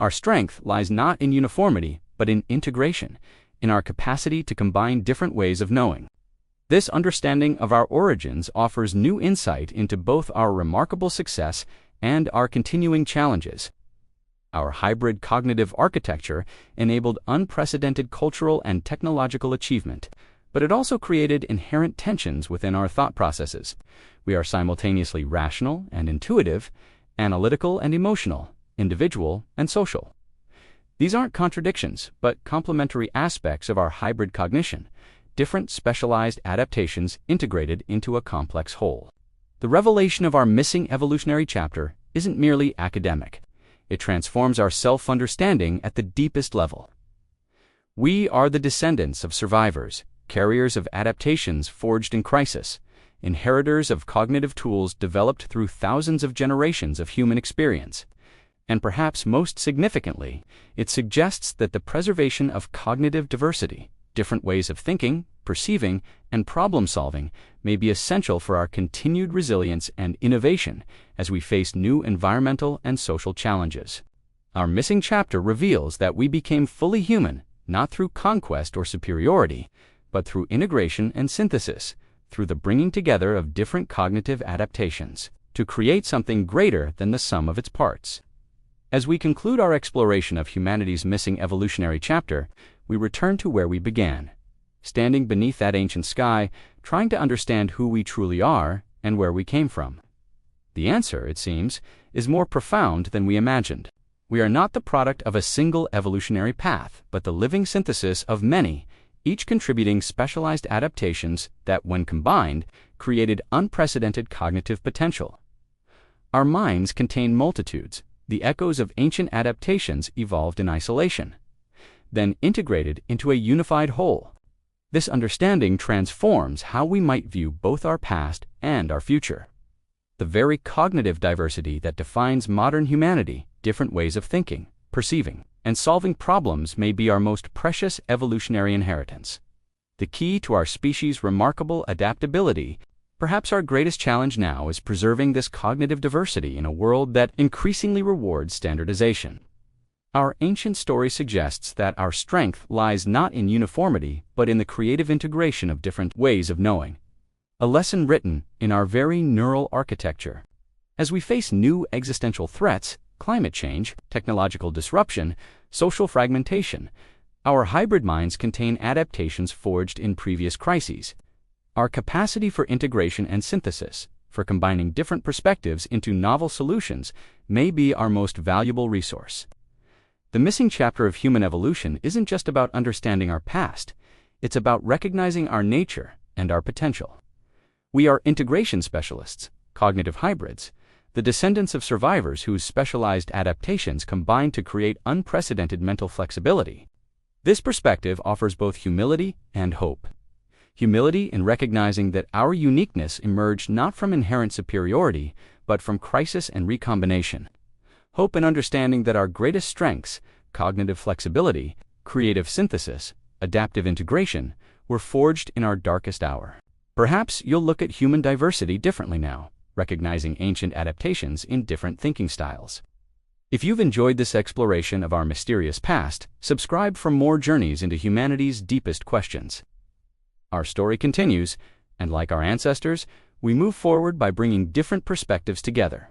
Our strength lies not in uniformity, but in integration, in our capacity to combine different ways of knowing. This understanding of our origins offers new insight into both our remarkable success and our continuing challenges. Our hybrid cognitive architecture enabled unprecedented cultural and technological achievement, but it also created inherent tensions within our thought processes. We are simultaneously rational and intuitive, analytical and emotional, individual and social. These aren't contradictions, but complementary aspects of our hybrid cognition, different specialized adaptations integrated into a complex whole. The revelation of our missing evolutionary chapter isn't merely academic. It transforms our self-understanding at the deepest level. We are the descendants of survivors, carriers of adaptations forged in crisis, inheritors of cognitive tools developed through thousands of generations of human experience. And perhaps most significantly, it suggests that the preservation of cognitive diversity, different ways of thinking, perceiving, and problem-solving may be essential for our continued resilience and innovation as we face new environmental and social challenges. Our missing chapter reveals that we became fully human, not through conquest or superiority, but through integration and synthesis, through the bringing together of different cognitive adaptations, to create something greater than the sum of its parts. As we conclude our exploration of humanity's missing evolutionary chapter, we return to where we began, standing beneath that ancient sky, trying to understand who we truly are and where we came from. The answer, it seems, is more profound than we imagined. We are not the product of a single evolutionary path, but the living synthesis of many, each contributing specialized adaptations that, when combined, created unprecedented cognitive potential. Our minds contain multitudes, the echoes of ancient adaptations evolved in isolation, then integrated into a unified whole. This understanding transforms how we might view both our past and our future. The very cognitive diversity that defines modern humanity, different ways of thinking, perceiving, and solving problems may be our most precious evolutionary inheritance. The key to our species' remarkable adaptability. Perhaps our greatest challenge now is preserving this cognitive diversity in a world that increasingly rewards standardization. Our ancient story suggests that our strength lies not in uniformity, but in the creative integration of different ways of knowing. A lesson written in our very neural architecture. As we face new existential threats, climate change, technological disruption, social fragmentation, our hybrid minds contain adaptations forged in previous crises. Our capacity for integration and synthesis, for combining different perspectives into novel solutions, may be our most valuable resource. The missing chapter of human evolution isn't just about understanding our past, it's about recognizing our nature and our potential. We are integration specialists, cognitive hybrids, the descendants of survivors whose specialized adaptations combine to create unprecedented mental flexibility. This perspective offers both humility and hope. Humility in recognizing that our uniqueness emerged not from inherent superiority, but from crisis and recombination. Hope in understanding that our greatest strengths, cognitive flexibility, creative synthesis, adaptive integration, were forged in our darkest hour. Perhaps you'll look at human diversity differently now, recognizing ancient adaptations in different thinking styles. If you've enjoyed this exploration of our mysterious past, subscribe for more journeys into humanity's deepest questions. Our story continues, and like our ancestors, we move forward by bringing different perspectives together.